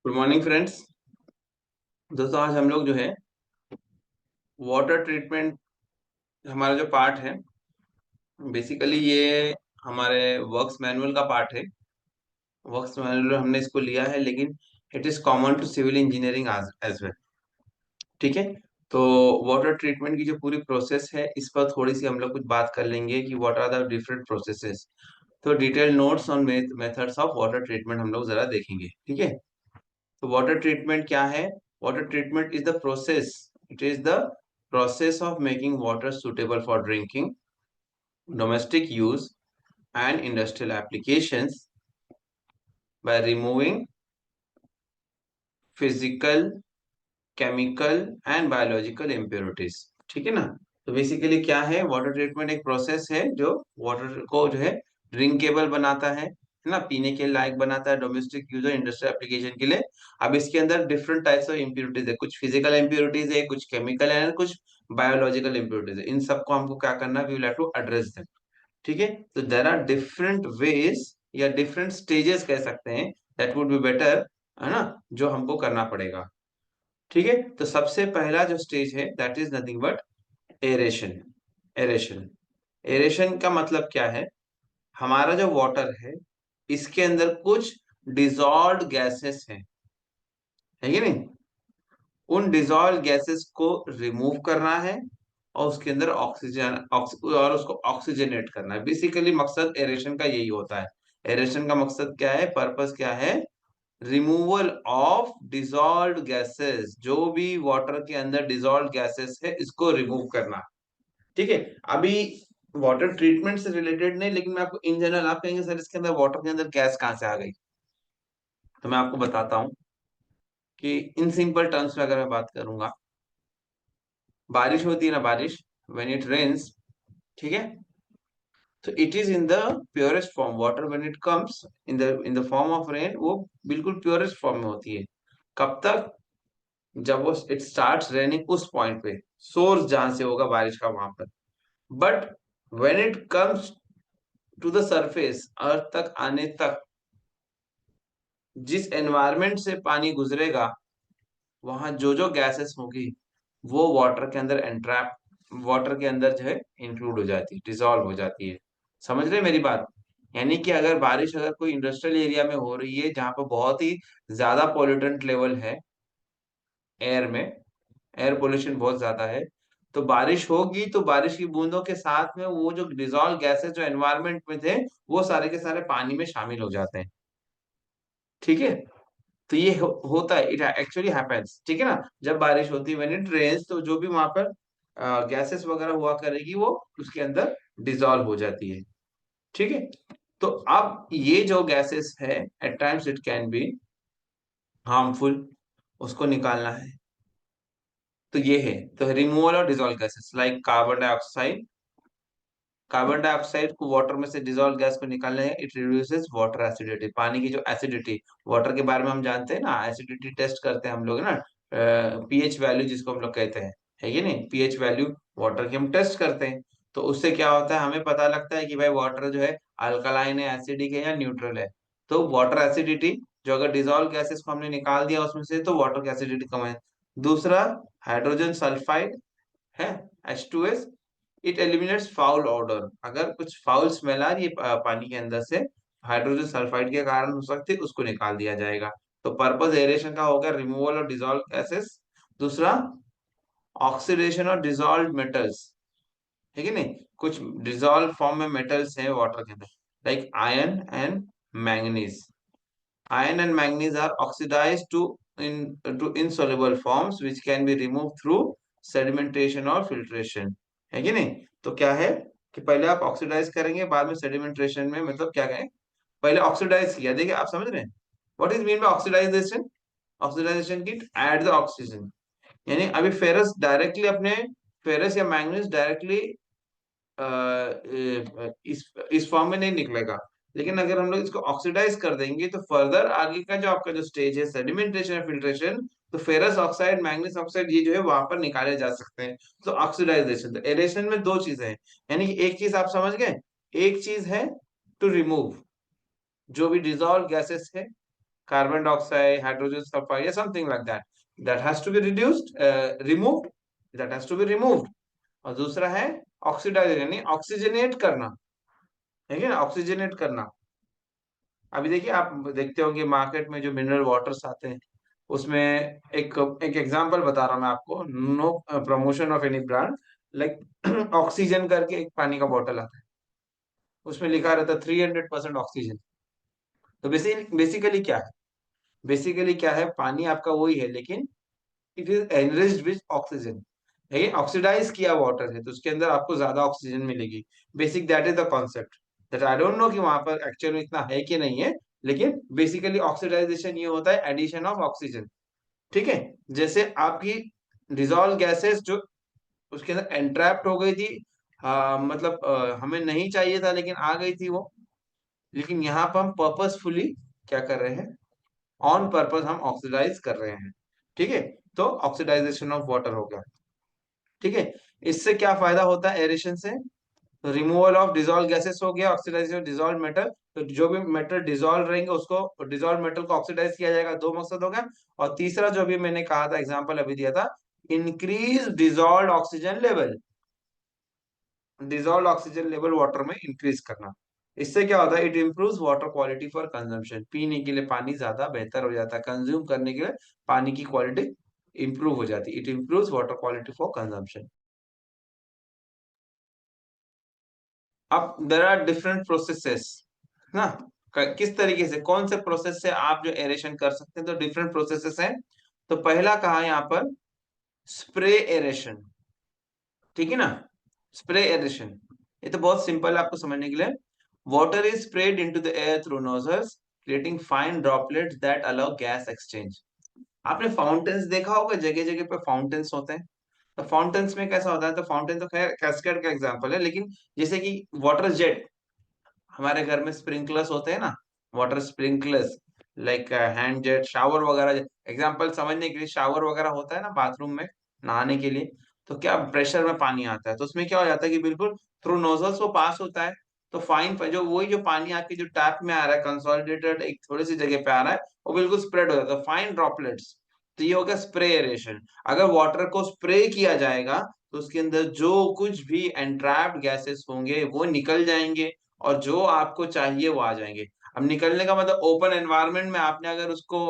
Good morning friends. दोस्तों आज हम लोग जो है वाटर ट्रीटमेंट हमारा जो पार्ट है, बेसिकली ये हमारे वर्क्स मैनुअल का पार्ट है। वर्क्स मैनुअल हमने इसको लिया है, लेकिन it is common to civil engineering as well. ठीक है। तो वाटर ट्रीटमेंट की जो पूरी प्रोसेस है, इस पर थोड़ी सी हम लोग कुछ बात कर लेंगे कि what are the different processes. तो detail notes on methods of water treatment हम लोग जरा देखेंगे। ठीक है। तो वाटर ट्रीटमेंट क्या है? Water treatment is the process, it is the process of making water suitable for drinking, domestic use, and industrial applications by removing physical, chemical and biological impurities। ठीक है ना। तो बेसिकली क्या है, वाटर ट्रीटमेंट एक process है जो water को जो है ड्रिंकेबल बनाता है ना, पीने के लायक बनाता है, डोमेस्टिक यूज और इंडस्ट्रियल एप्लीकेशन के लिए। अब इसके अंदर डिफरेंट टाइप्स ऑफ इम्प्योरिटीज है, कुछ फिजिकल इम्प्योरिटीज है, कुछ केमिकल है, कुछ बायोलॉजिकल इम्प्योरिटीज है। इन सबको हमको क्या करना है, we will have to address them. ठीक है। तो देर आर डिफरेंट वेज या डिफरेंट स्टेजेस कह सकते हैं, दैट वुड बी बेटर, है ना, जो हमको करना पड़ेगा। ठीक है। तो सबसे पहला जो स्टेज है that is nothing but aeration. Aeration aeration का मतलब क्या है? हमारा जो वाटर है, इसके अंदर कुछ डिजॉल्व्ड गैसेस हैं, है कि नहीं? उन डिजॉल्व गैसेस को रिमूव करना है और उसके अंदर और उसको ऑक्सीजनेट करना है। बेसिकली मकसद एरेशन का यही होता है। एरेशन का मकसद क्या है, पर्पस क्या है? रिमूवल ऑफ डिजॉल्व्ड गैसेस, जो भी वाटर के अंदर डिजॉल्व्ड गैसेस है, इसको रिमूव करना। ठीक है। अभी वाटर ट्रीटमेंट से रिलेटेड नहीं, लेकिन मैं आपको इन जनरल, आप कहेंगे सर इसके अंदर वाटर के अंदर गैस कहाँ से आ गई, तो मैं आपको बताता हूँ कि इन सिंपल टर्म्स में अगर मैं बात करूंगा, बारिश होती है ना, बारिश, व्हेन इट रेन्स, ठीक है, तो it is in the purest form. Water when it comes in the form of rain, वो बिल्कुल प्योरेस्ट फॉर्म में होती है। कब तक? जब वो इट स्टार्ट्स रेनिंग उस पॉइंट पे, सोर्स जहां से होगा बारिश का, वहां पर। But when it comes to the surface, earth तक आने तक, जिस एनवायरमेंट से पानी गुजरेगा, वहां जो जो गैसेस होगी, वो वाटर के अंदर एंट्रैप, वाटर के अंदर जो है इंक्लूड हो जाती है, डिसॉल्व हो जाती है। समझ रहे हैं मेरी बात? यानी कि अगर बारिश, अगर कोई इंडस्ट्रियल एरिया में हो रही है जहां पर बहुत ही ज्यादा पॉल्यूटेंट लेवल है एयर में, एयर पोल्यूशन बहुत ज्यादा है, तो बारिश होगी तो बारिश की बूंदों के साथ में वो जो डिजॉल्व गैसेस जो एनवायरमेंट में थे, वो सारे के सारे पानी में शामिल हो जाते हैं। ठीक है। तो ये होता है, इट एक्चुअली हैपेंस। ठीक है ना। जब बारिश होती है, व्हेन इट रेन्स, तो जो भी वहां पर गैसेस वगैरह हुआ करेगी, वो उसके अंदर डिजॉल्व हो जाती है। ठीक है। तो अब ये जो गैसेस है, at times it can be harmful, उसको निकालना है। तो ये है, तो रिमूवल और dissolve gases like carbon dioxide. Carbon dioxide को वाटर में से डिजॉल्व गैस को निकालना है, इट रिड्यूसेस वाटर एसिडिटी, पानी की जो एसिडिटी। वाटर के बारे में हम जानते हैं ना, एसिडिटी टेस्ट करते हैं हम लोग ना, पीएच वैल्यू जिसको हम लोग कहते हैं, है कि नहीं? पीएच वैल्यू वाटर की हम टेस्ट करते हैं। तो उससे क्या होता है, हमें पता लगता है कि भाई वाटर जो है अल्कलाइन है, एसिडिक है या न्यूट्रल है। तो वाटर एसिडिटी, जो अगर डिजॉल्व गैसेस को हमने निकाल दिया उसमें से, तो वाटर की एसिडिटी कम है। दूसरा, हाइड्रोजन सल्फाइड है, H2S, it eliminates foul order. अगर कुछ फाउल स्मेल आ रही है पानी के अंदर से, हाइड्रोजन सल्फाइड के कारण हो सकती है, उसको निकाल दिया जाएगा। तो पर्पस एरेशन का होगा रिमूवल और डिजॉल्व गैसेस। दूसरा, ऑक्सीडेशन और डिजॉल्व मेटल्स, है कि नहीं? कुछ डिजॉल्व फॉर्म में मेटल्स हैं वाटर के अंदर, like iron and manganese. Iron and manganese are oxidized to insoluble forms which can be removed through sedimentation or filtration। है कि नहीं? तो क्या है कि पहले आप ऑक्सीडाइज करेंगे, बाद में सेडिमेंटेशन में, मतलब क्या कहें, पहले ऑक्सीडाइज किया। देखिए आप समझ रहे हैं what is mean by oxidisation? Oxidisation की ऐड द ऑक्सीजन, यानी अभी फेरस डायरेक्टली अपने, फेरस या मैंगनीज डायरेक्टली इस फॉर्म में नहीं निकलेगा। लेकिन अगर हम लोग इसको ऑक्सीडाइज कर देंगे, तो फर्दर आगे का जो आपका जो स्टेज है, सेडिमेंटेशन या फिल्ट्रेशन, तो फेरस ऑक्साइड, मैग्नीज ऑक्साइड, ये जो है वहां पर निकाले जा सकते हैं। तो ऑक्सीडाइजेशन, तो एरेशन में दो चीजें हैं। यानी कि एक चीज आप समझ गए, एक चीज है टू रिमूव जो भी डिजॉल्व गैसेस है, कार्बन डाइऑक्साइड, हाइड्रोजन सल्फाइड या something like that, that has to be reduced, removed, that has to be removed. और दूसरा है ऑक्सीडाइज, यानी ऑक्सीजनेट करना, ठीक है ना, ऑक्सीजनेट करना। अभी देखिए, आप देखते होंगे मार्केट में जो मिनरल वाटर्स आते हैं, उसमें एक एक एग्जांपल बता रहा हूं मैं आपको, no promotion of any brand, like oxygen करके एक पानी का बॉटल आता है, उसमें लिखा रहता है 300% ऑक्सीजन। तो बेसिकली क्या है, बेसिकली क्या है, पानी आपका वही है, लेकिन it is enriched with oxygen, है ऑक्सीडाइज किया वाटर है, तो उसके अंदर आपको ज्यादा ऑक्सीजन मिलेगी। Basic that is the concept, that I don't know कि वहां पर एक्चुअल में इतना है कि नहीं है, लेकिन बेसिकली ऑक्सीडाइजेशन ये होता है एडिशन ऑफ ऑक्सीजन। ठीक है, जैसे आपकी डिजॉल्व गैसेस जो उसके अंदर एंट्रैप्ड हो गई थी, मतलब हमें नहीं चाहिए था लेकिन आ गई थी वो, लेकिन यहाँ पर हम पर्पसफुली क्या कर रहे हैं, ऑन पर्पस हम ऑक्सीडाइज कर रहे हैं। ठीक है, तो ऑक्सीडाइजेशन ऑफ वाटर हो गया। ठीक है, इससे क्या फायदा होता है एरेशन से, तो रिमूवल ऑफ डिजॉल्व गैसेस हो गया, ऑक्सीडाइजेशन ऑफ डिजॉल्व मेटल, तो जो भी मेटल डिजॉल्व रहेंगे उसको, डिजॉल्व मेटल को ऑक्सीडाइज किया जाएगा, दो मकसद हो गया। और तीसरा जो भी मैंने कहा था, एग्जांपल अभी दिया था, increase dissolve oxygen level, dissolve oxygen level water में इंक्रीज करना। इससे क्या होता है, it improves water quality for consumption, पीने के लिए पानी ज्यादा बेहतर हो जाता है, कंज्यूम करने के लिए पानी की क्वालिटी इंप्रूव हो जाती है, it improves water quality for consumption. अब देर आर डिफरेंट प्रोसेसेस ना, किस तरीके से, कौन से प्रोसेस से आप जो एरेशन कर सकते हैं, तो डिफरेंट प्रोसेसेस हैं। तो पहला कहा यहाँ पर स्प्रे एरेशन, ठीक है ना, स्प्रे एरेशन, ये तो बहुत सिंपल है आपको समझने के लिए। Water is spread into the air through nozzles, creating fine droplets that allow gas exchange. आपने फाउंटेन्स देखा होगा, जगह जगह पे फाउंटेन्स होते हैं, तो फाउंटेन्स में कैसा होता है, तो फाउंटेन तो खैर कैस्केड का एग्जांपल है, लेकिन जैसे कि वाटर जेट, हमारे घर में स्प्रिंकलर्स होते हैं ना, water sprinklers, like hand jet, shower वगैरह, एग्जांपल समझने के लिए, शावर वगैरह होता है ना बाथरूम में नहाने के लिए, तो क्या प्रेशर में पानी आता है, तो उसमें क्या हो जाता है कि बिल्कुल थ्रू नोजल्स वो पास होता है, तो फाइन जो वही जो पानी आपकी जो टैप में आ रहा है कंसोलिडेटेड एक थोड़ी सी जगह पे आ रहा है, वो बिल्कुल स्प्रेड हो जाता है, फाइन ड्रॉपलेट्स। तो ये हो गया स्प्रे एरेशन। अगर वाटर को स्प्रे किया जाएगा, तो उसके अंदर जो कुछ भी एंट्रैप्ड गैसेस होंगे वो निकल जाएंगे, और जो आपको चाहिए वो आ जाएंगे। अब निकलने का मतलब, ओपन एनवायरनमेंट में आपने अगर उसको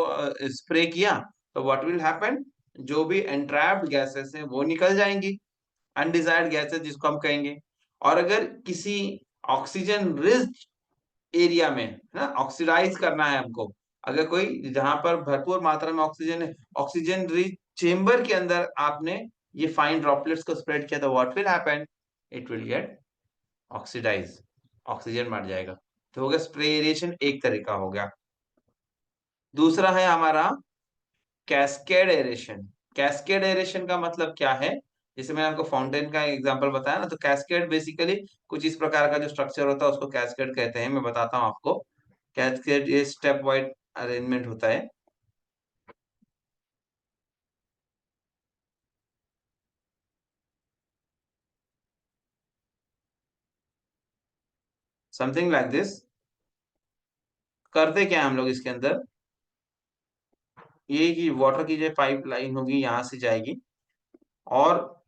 स्प्रे किया, तो व्हाट विल हैपन, जो भी एंट्रैप्ड गैसेस हैं वो निकल जाएंगी, अनडिजायर्ड गैसेस जिसको हम कहेंगे। और अगर किसी ऑक्सीजन रिच एरिया में, है ना, ऑक्सीडाइज करना है हमको, अगर कोई जहां पर भरपूर मात्रा में ऑक्सीजन है, ऑक्सीजन रिच चेम्बर के अंदर आपने ये फाइन ड्रॉपलेट्स को स्प्रेड किया, तो what will happen, it will get oxidise, oxygen मर जाएगा। तो हो गया स्प्रे एरिएशन, एक तरीका हो गया। दूसरा है हमारा कैस्केड एरेशन। कैस्केड एरेशन का मतलब क्या है, जैसे मैंने आपको फाउंटेन का एग्जांपल बताया ना, तो कैस्केड बेसिकली कुछ इस प्रकार का जो स्ट्रक्चर होता है उसको कैस्केड कहते हैं। मैं बताता हूँ आपको, कैस्केड ये स्टेप वाइज अरेंजमेंट होता है, समथिंग लाइक दिस। करते क्या है हम लोग इसके अंदर, ये कि वाटर की जो पाइप लाइन होगी यहाँ से जाएगी, और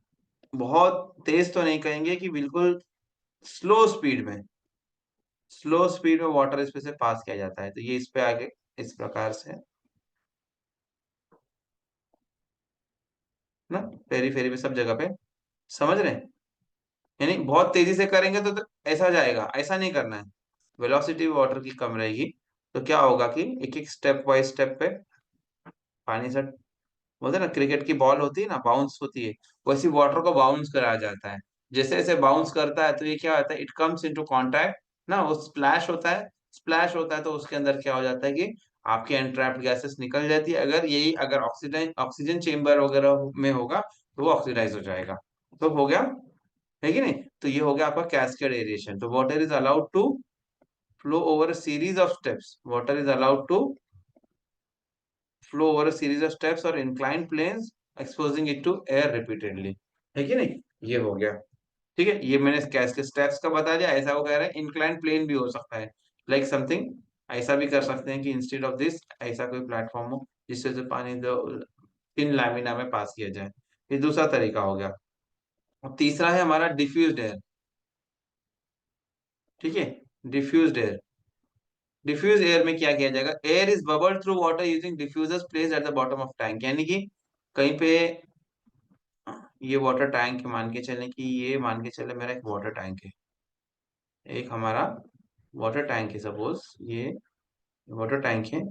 बहुत तेज तो नहीं कहेंगे कि बिल्कुल स्लो स्पीड में, स्लो स्पीड में वाटर इस पे से पास किया जाता है, तो ये इस पे आगे इस प्रकार से ना, फेरी फेरी पे सब जगह पे, समझ रहे हैं, यानी बहुत तेजी से करेंगे तो ऐसा जाएगा, ऐसा नहीं करना है, वेलोसिटी वाटर की कम रहेगी। तो क्या होगा कि एक एक स्टेप बाय स्टेप पे पानी से, बोलते हैं ना क्रिकेट की बॉल होती है ना, बाउंस होती है, वैसी वाटर को बाउंस कराया जाता है। जैसे जैसे बाउंस करता है तो ये क्या होता है, इट कम्स इनटू कांटेक्ट ना, वो स्प्लैश होता है, स्प्लैश होता है, तो उसके अंदर क्या हो जाता है कि आपकी एंट्रैप्ड गैसेस निकल जाती है। अगर यही अगर ऑक्सीजन ऑक्सीजन चेम्बर वगैरह में होगा, तो वो ऑक्सीडाइज हो जाएगा। तो हो गया, है कि नहीं, तो ये हो गया आपका कैस्केड एरिएशन। तो water is allowed to flow over a series of steps, water is allowed to flow over a series of steps or inclined planes, exposing it to air repeatedly, है कि नहीं, ये हो गया। ठीक है, ये मैंने कैसे स्टेप्स का बता दिया, ऐसा वो कह रहा है इंक्लाइन प्लेन भी हो सकता है, लाइक समथिंग ऐसा भी कर सकते हैं कि इंस्टेड ऑफ दिस ऐसा कोई प्लेटफॉर्म हो जिससे से पानी दो इन लैमिना में पास किया जाए। ये दूसरा तरीका हो गया। और तीसरा है हमारा डिफ्यूज्ड एयर। ठीक है, डिफ्यूज्ड एयर। डिफ्यूज एयर में क्या किया जाएगा, air is bubbled through water using diffusers placed at the bottom of tank, यानी कि कहीं पे ये वाटर टैंक मान के चले कि ये मान के चले मेरा एक वाटर टैंक है, एक हमारा वाटर टैंक है सपोज, ये वाटर टैंक है,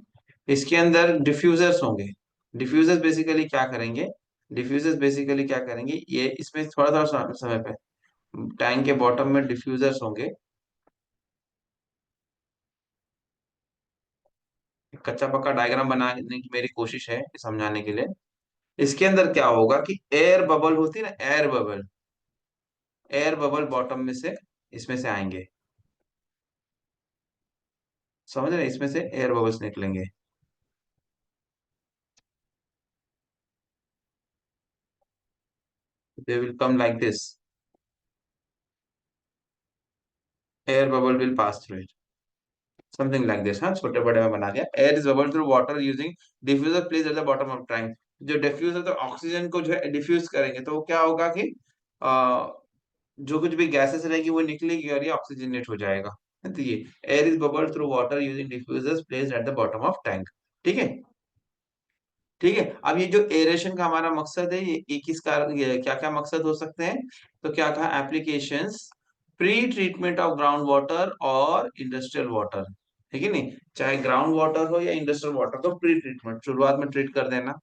इसके अंदर डिफ्यूजर्स होंगे। डिफ्यूजर्स बेसिकली क्या करेंगे, डिफ्यूजर्स बेसिकली क्या करेंगे, ये इसमें थोड़ा थोड़ा समय पे टैंक के बॉटम में डिफ्यूजर्स होंगे। कच्चा पक्का डायग्राम बनाने की मेरी कोशिश है समझाने के लिए। इसके अंदर क्या होगा कि एयर बबल होती है ना, air bubble, air bubble bottom में से इसमें से आएंगे, समझ रहे हैं? इसमें से एयर बबल्स निकलेंगे। They will come like this, air bubble will pass through it, something like this. हाँ, छोटे बड़े में बना दिया। Air is bubble through water using diffuser place at the bottom of tank. जो डिफ्यूजर तो ऑक्सीजन को जो है डिफ्यूज करेंगे, तो वो क्या होगा कि जो कुछ भी गैसेस रहेगी वो निकलेगी और ये ऑक्सीजनेट हो जाएगा। तो ये air is bubble through water using diffusers placed at the bottom of tank. ठीक है, ठीक है। अब ये जो एरेशन का हमारा मकसद है, ये किस कारण, क्या क्या मकसद हो सकते हैं, तो क्या कहा, applications, pre treatment of ground water और इंडस्ट्रियल वाटर। ठीक है नहीं, चाहे ग्राउंड वाटर हो या इंडस्ट्रियल वाटर, तो प्री ट्रीटमेंट, शुरुआत में ट्रीट कर देना।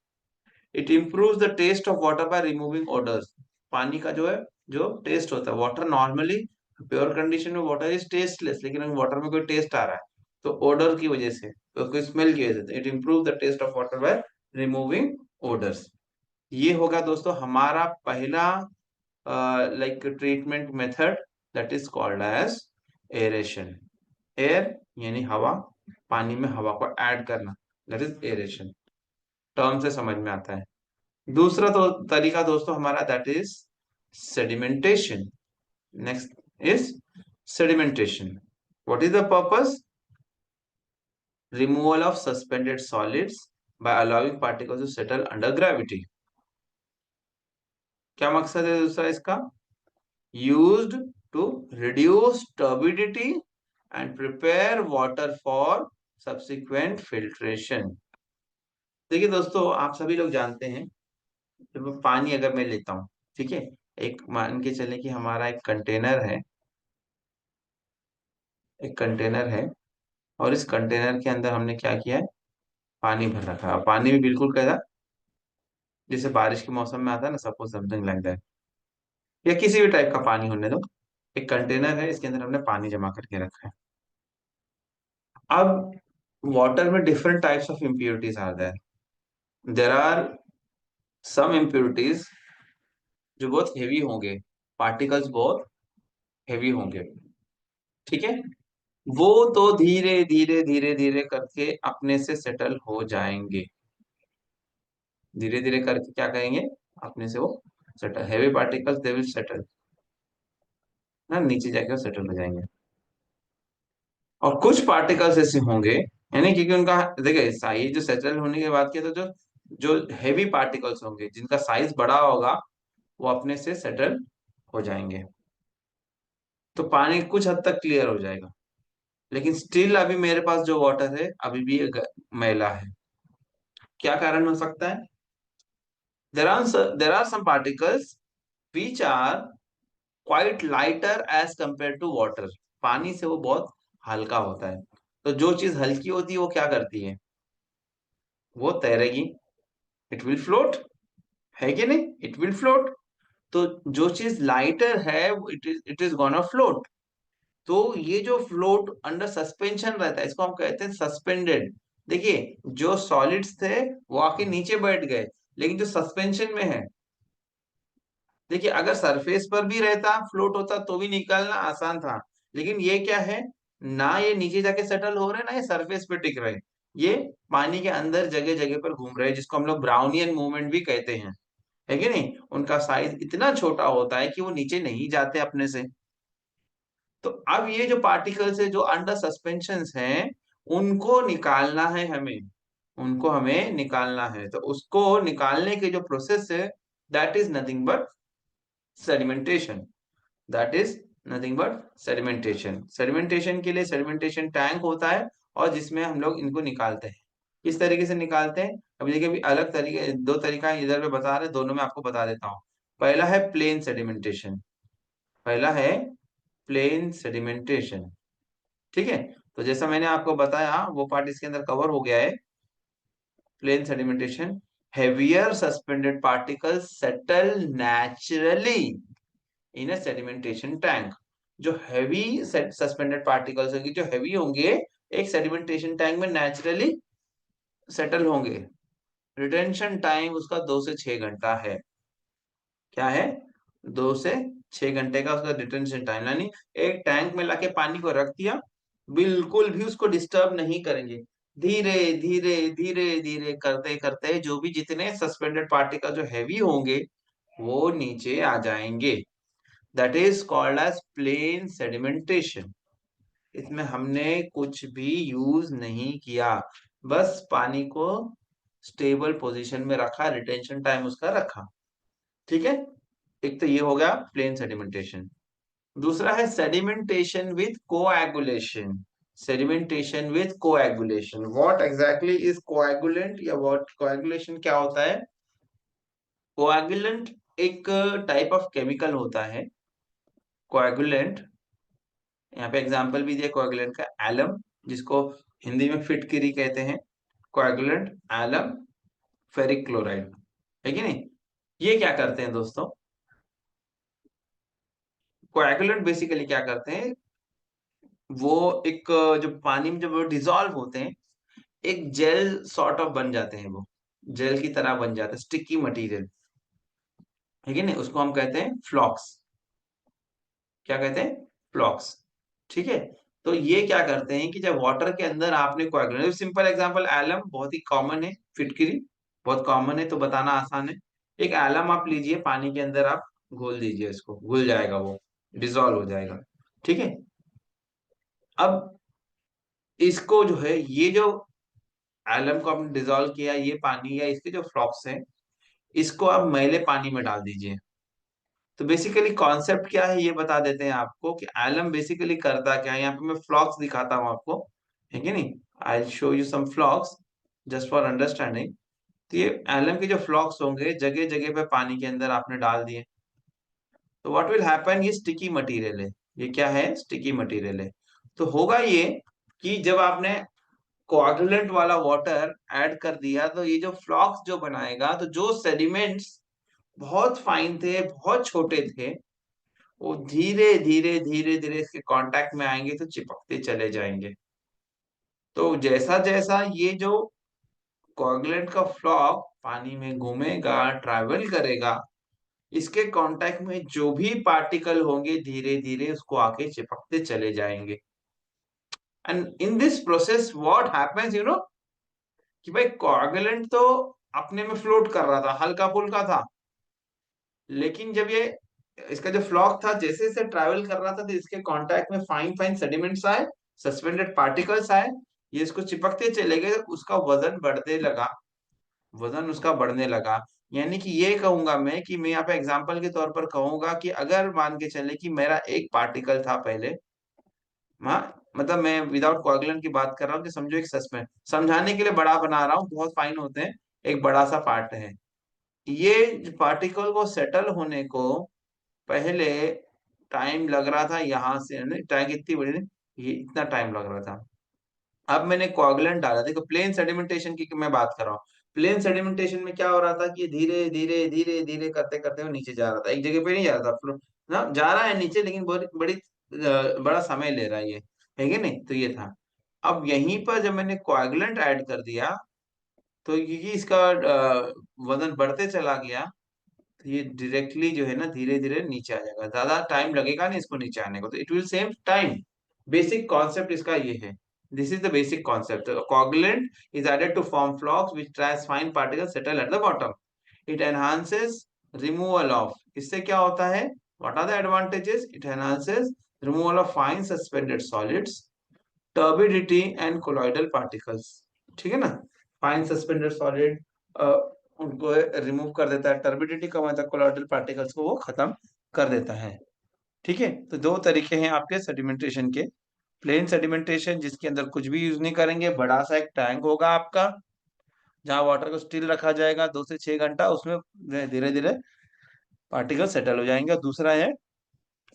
It improves the taste of water by removing odours. पानी का जो है, जो टेस्ट होता है, वाटर नॉर्मली प्योर कंडीशन में वाटर इज टेस्टलेस, लेकिन वाटर में कोई टेस्ट आ रहा है तो ओडर की वजह से, तो कोई स्मेल की वजह से, it improve the taste of water by removing odours. ये होगा दोस्तों हमारा पहला like treatment method, that is called as aeration. Air यानी हवा, पानी में हवा को ऐड करना, दैट इज एरेशन। टर्म से समझ में आता है। दूसरा तो तरीका दोस्तों हमारा, that is sedimentation. Next is sedimentation. What is the purpose, removal of suspended solids by allowing particles to settle under gravity. क्या मकसद है दूसरा इसका, used to reduce turbidity and prepare water for subsequent filtration. देखिए दोस्तों, आप सभी लोग जानते हैं, जब पानी अगर मैं लेता हूँ, ठीक है, एक मान के चले कि हमारा एक कंटेनर है, एक कंटेनर है, और इस कंटेनर के अंदर हमने क्या किया है, पानी भर रखा है। पानी भी बिल्कुल कैसा, जैसे बारिश के मौसम में आता है ना, सपोज समथिंग लाइक दैट, या किसी भी टाइप का पानी होने दो। एक कंटेनर है, इसके अंदर हमने पानी जमा करके रखा है। अब वाटर में different types of impurities are there. There are some impurities जो बहुत हेवी होंगे, पार्टिकल्स बहुत हेवी होंगे, ठीक है, वो तो धीरे धीरे धीरे धीरे करके अपने से सेटल हो जाएंगे। धीरे धीरे करके क्या करेंगे, अपने से वो settle, heavy particles they will settle ना, नीचे जाके सेटल हो जाएंगे। और कुछ पार्टिकल्स ऐसे होंगे, यानी क्योंकि उनका, देखिए साइज जो सेटल होने की बात की, तो जो जो हैवी पार्टिकल्स होंगे जिनका साइज बड़ा होगा, वो अपने से सेटल हो जाएंगे, तो पानी कुछ हद तक क्लियर हो जाएगा। लेकिन स्टिल अभी मेरे पास जो वाटर है अभी भी मैला है। क्या कारण हो सकता है, there are some particles which are quite lighter as compare to water. पानी से वो बहुत हल्का होता है, तो जो चीज हल्की होती है वो क्या करती है, वो तैरेगी, इट विल फ्लोट, है कि नहीं, इट विल फ्लोट। तो जो चीज लाइटर है, इट इज गोना फ्लोट। तो ये जो फ्लोट अंडर सस्पेंशन रहता है, इसको हम कहते हैं सस्पेंडेड। देखिए, जो सॉलिड्स थे वो आके नीचे बैठ गए, लेकिन जो सस्पेंशन में है, देखिए अगर सरफेस पर भी रहता, फ्लोट होता, तो भी निकालना आसान था। लेकिन ये क्या है, ना ये नीचे जाके सेटल हो रहे, ना ये सरफेस पे टिक रहे, ये पानी के अंदर जगह जगह पर घूम रहे हैं, जिसको हम लोग ब्राउनियन मूवमेंट भी कहते हैं, है कि नहीं। उनका साइज इतना छोटा होता है कि वो नीचे नहीं जाते अपने से। तो अब ये जो पार्टिकल्स है जो अंडर सस्पेंशन हैं, उनको निकालना है हमें, उनको हमें निकालना है। तो उसको निकालने के जो प्रोसेस है, that is nothing but sedimentation. That is nothing but sedimentation. Sedimentation के लिए सेडिमेंटेशन टैंक होता है, और जिसमें हम लोग इनको निकालते हैं। किस तरीके से निकालते हैं, अभी देखिए, अभी अलग तरीके, दो तरीका इधर पे बता रहे, दोनों में आपको बता देता हूँ। पहला है प्लेन सेडिमेंटेशन, पहला है प्लेन सेडिमेंटेशन। ठीक है, तो जैसा मैंने आपको बताया वो पार्ट इसके अंदर कवर हो गया है। Plain sedimentation, heavier suspended particles settle naturally in a sedimentation tank। जो हैवी सस्पेंडेड पार्टिकल्स होंगे, जो हैवी होंगे, एक सेडिमेंटेशन टैंक में नेचुरली सेटल होंगे। रिटेंशन टाइम उसका 2 से 6 घंटा है। क्या है? 2 से 6 घंटे का उसका रिटेंशन टाइम, यानी एक टैंक में लाके पानी को रख दिया, बिल्कुल भी उसको डिस्टर्ब नहीं करेंगे। धीरे धीरे धीरे धीरे करते करते जो भी जितने सस्पेंडेड पार्टिकल जो हैवी होंगे वो नीचे आ जाएंगे। That is called as plain sedimentation. इसमें हमने कुछ भी यूज नहीं किया, बस पानी को स्टेबल पोजीशन में रखा, रिटेंशन टाइम उसका रखा। ठीक है, एक तो ये हो गया प्लेन सेडिमेंटेशन। दूसरा है sedimentation with coagulation. Sedimentation with coagulation, what exactly is coagulant, या व्हाट कोएगुलेशन क्या होता है? कोएगुलेंट एक टाइप ऑफ केमिकल होता है। कोएगुलेंट, यहाँ पे एग्जांपल भी दिया कोएगुलेंट का, एलम, जिसको हिंदी में फिटकिरी कहते हैं। कोएगुलेंट, एलम, फेरिक क्लोराइड, है कि नहीं? ये क्या करते हैं दोस्तों? कोएगुलेंट बेसिकली क्या करते हैं, वो एक जो पानी में जब वो डिजोल्व होते हैं, एक जेल सॉर्ट ऑफ बन जाते हैं, वो जेल की तरह बन जाते हैं, स्टिकी मटेरियल, है कि नहीं? उसको हम कहते हैं फ्लॉक्स। क्या कहते हैं? फ्लॉक्स। ठीक है, तो ये क्या करते हैं कि जब वाटर के अंदर आपने कोएगुलेंट, सिंपल एग्जांपल एलम बहुत ही कॉमन है, फिटकिरी बहुत कॉमन है तो बताना आसान है। एक एलम आप लीजिए, पानी के अंदर आप घोल दीजिए, इसको घुल जाएगा, वो डिसॉल्व हो जाएगा। ठीक है, अब इसको जो है, ये जो एलम को आपने डिसॉल्व किया, ये पानी या इसके जो फ्लॉक्स हैं, इसको आप मैले पानी में डाल दीजिए। तो बेसिकली कॉन्सेप्ट क्या है ये बता देते हैं आपको, कि एलम बेसिकली करता क्या है। यहाँ पे मैं फ्लॉक्स दिखाता हूँ आपको, है कि नहीं? I show you some flocs just for understanding. तो ये एलम के जो फ्लॉक्स होंगे, जगह जगह पे पानी के अंदर आपने डाल दिए, तो व्हाट विल हैपन, ये स्टिकी मटेरियल है। ये क्या है? स्टिकी मटेरियल है। तो होगा ये कि जब आपने कोआगुलेंट वाला वाटर ऐड कर दिया, तो ये जो फ्लॉक्स जो बनाएगा, तो जो सेडिमेंट्स बहुत फाइन थे, बहुत छोटे थे, वो धीरे धीरे धीरे धीरे इसके कांटेक्ट में आएंगे तो चिपकते चले जाएंगे। तो जैसा जैसा ये जो कोएगुलेंट का फ्लॉक पानी में घूमेगा, ट्रैवल करेगा, इसके कांटेक्ट में जो भी पार्टिकल होंगे धीरे धीरे उसको आके चिपकते चले जाएंगे। And in this process what happens, कि भाई कोएगुलेंट तो अपने में फ्लोट कर रहा था, हल्का फुल्का था, लेकिन जब ये इसका जो फ्लॉक था जैसे जैसे ट्रैवल कर रहा था, तो इसके कांटेक्ट में फाइन फाइन सेडिमेंट्स आए, सस्पेंडेड पार्टिकल्स आए, ये इसको चिपकते चले गए, तो उसका वजन बढ़ने लगा, वजन उसका बढ़ने लगा। यानी कि ये कहूंगा मैं, कि मैं यहाँ पे एग्जांपल के तौर पर कहूंगा कि अगर मान के चले कि मेरा एक पार्टिकल था पहले, हाँ, मतलब मैं विदाउट कोएगुलेंट की बात कर रहा हूँ, कि समझो एक सस्पेंड, समझाने के लिए बड़ा बना रहा हूँ, बहुत फाइन होते हैं, एक बड़ा सा पार्ट है। ये पार्टिकल को सेटल होने को पहले टाइम लग रहा था, यहाँ से टाइम कितनी बड़ी थी, ये इतना टाइम लग रहा था। अब मैंने कोआगुलेंट डाला, देखो प्लेन सेडिमेंटेशन की मैं बात कर रहा हूँ। प्लेन सेडिमेंटेशन में क्या हो रहा था कि धीरे धीरे धीरे धीरे करते करते वो नीचे जा रहा था, एक जगह पे नहीं जा रहा था, ना जा रहा है नीचे, लेकिन बड़ी बड़ी बड़ा समय ले रहा है ये, है कि नहीं? तो ये था। अब यहीं पर जब मैंने कोआगुलेंट ऐड कर दिया, तो क्योंकि इसका वजन बढ़ते चला गया, तो ये डायरेक्टली जो है ना धीरे धीरे नीचे आ जाएगा, ज्यादा टाइम लगेगा नहीं इसको नीचे आने को, तो it will save time. Basic concept इसका ये है। This is the basic concept. Coagulant is added to form flocs which traps fine particles settle at the bottom. It enhances removal of, इससे क्या होता है, what are the advantages? It enhances removal of fine suspended solids, turbidity and colloidal particles, ठीक है ना। Fine suspended solid उनको remove कर देता है, टर्बिडिटी का मतलब कोलॉइडल पार्टिकल्स को वो खत्म कर देता है। ठीक है, तो दो तरीके हैं आपके सेडिमेंटेशन के। प्लेन सेडिमेंटेशन जिसके अंदर कुछ भी यूज नहीं करेंगे, बड़ा सा एक टैंक होगा आपका जहाँ वाटर को स्टिल रखा जाएगा 2 से 6 घंटा, उसमें धीरे धीरे पार्टिकल सेटल हो जाएंगे। और दूसरा है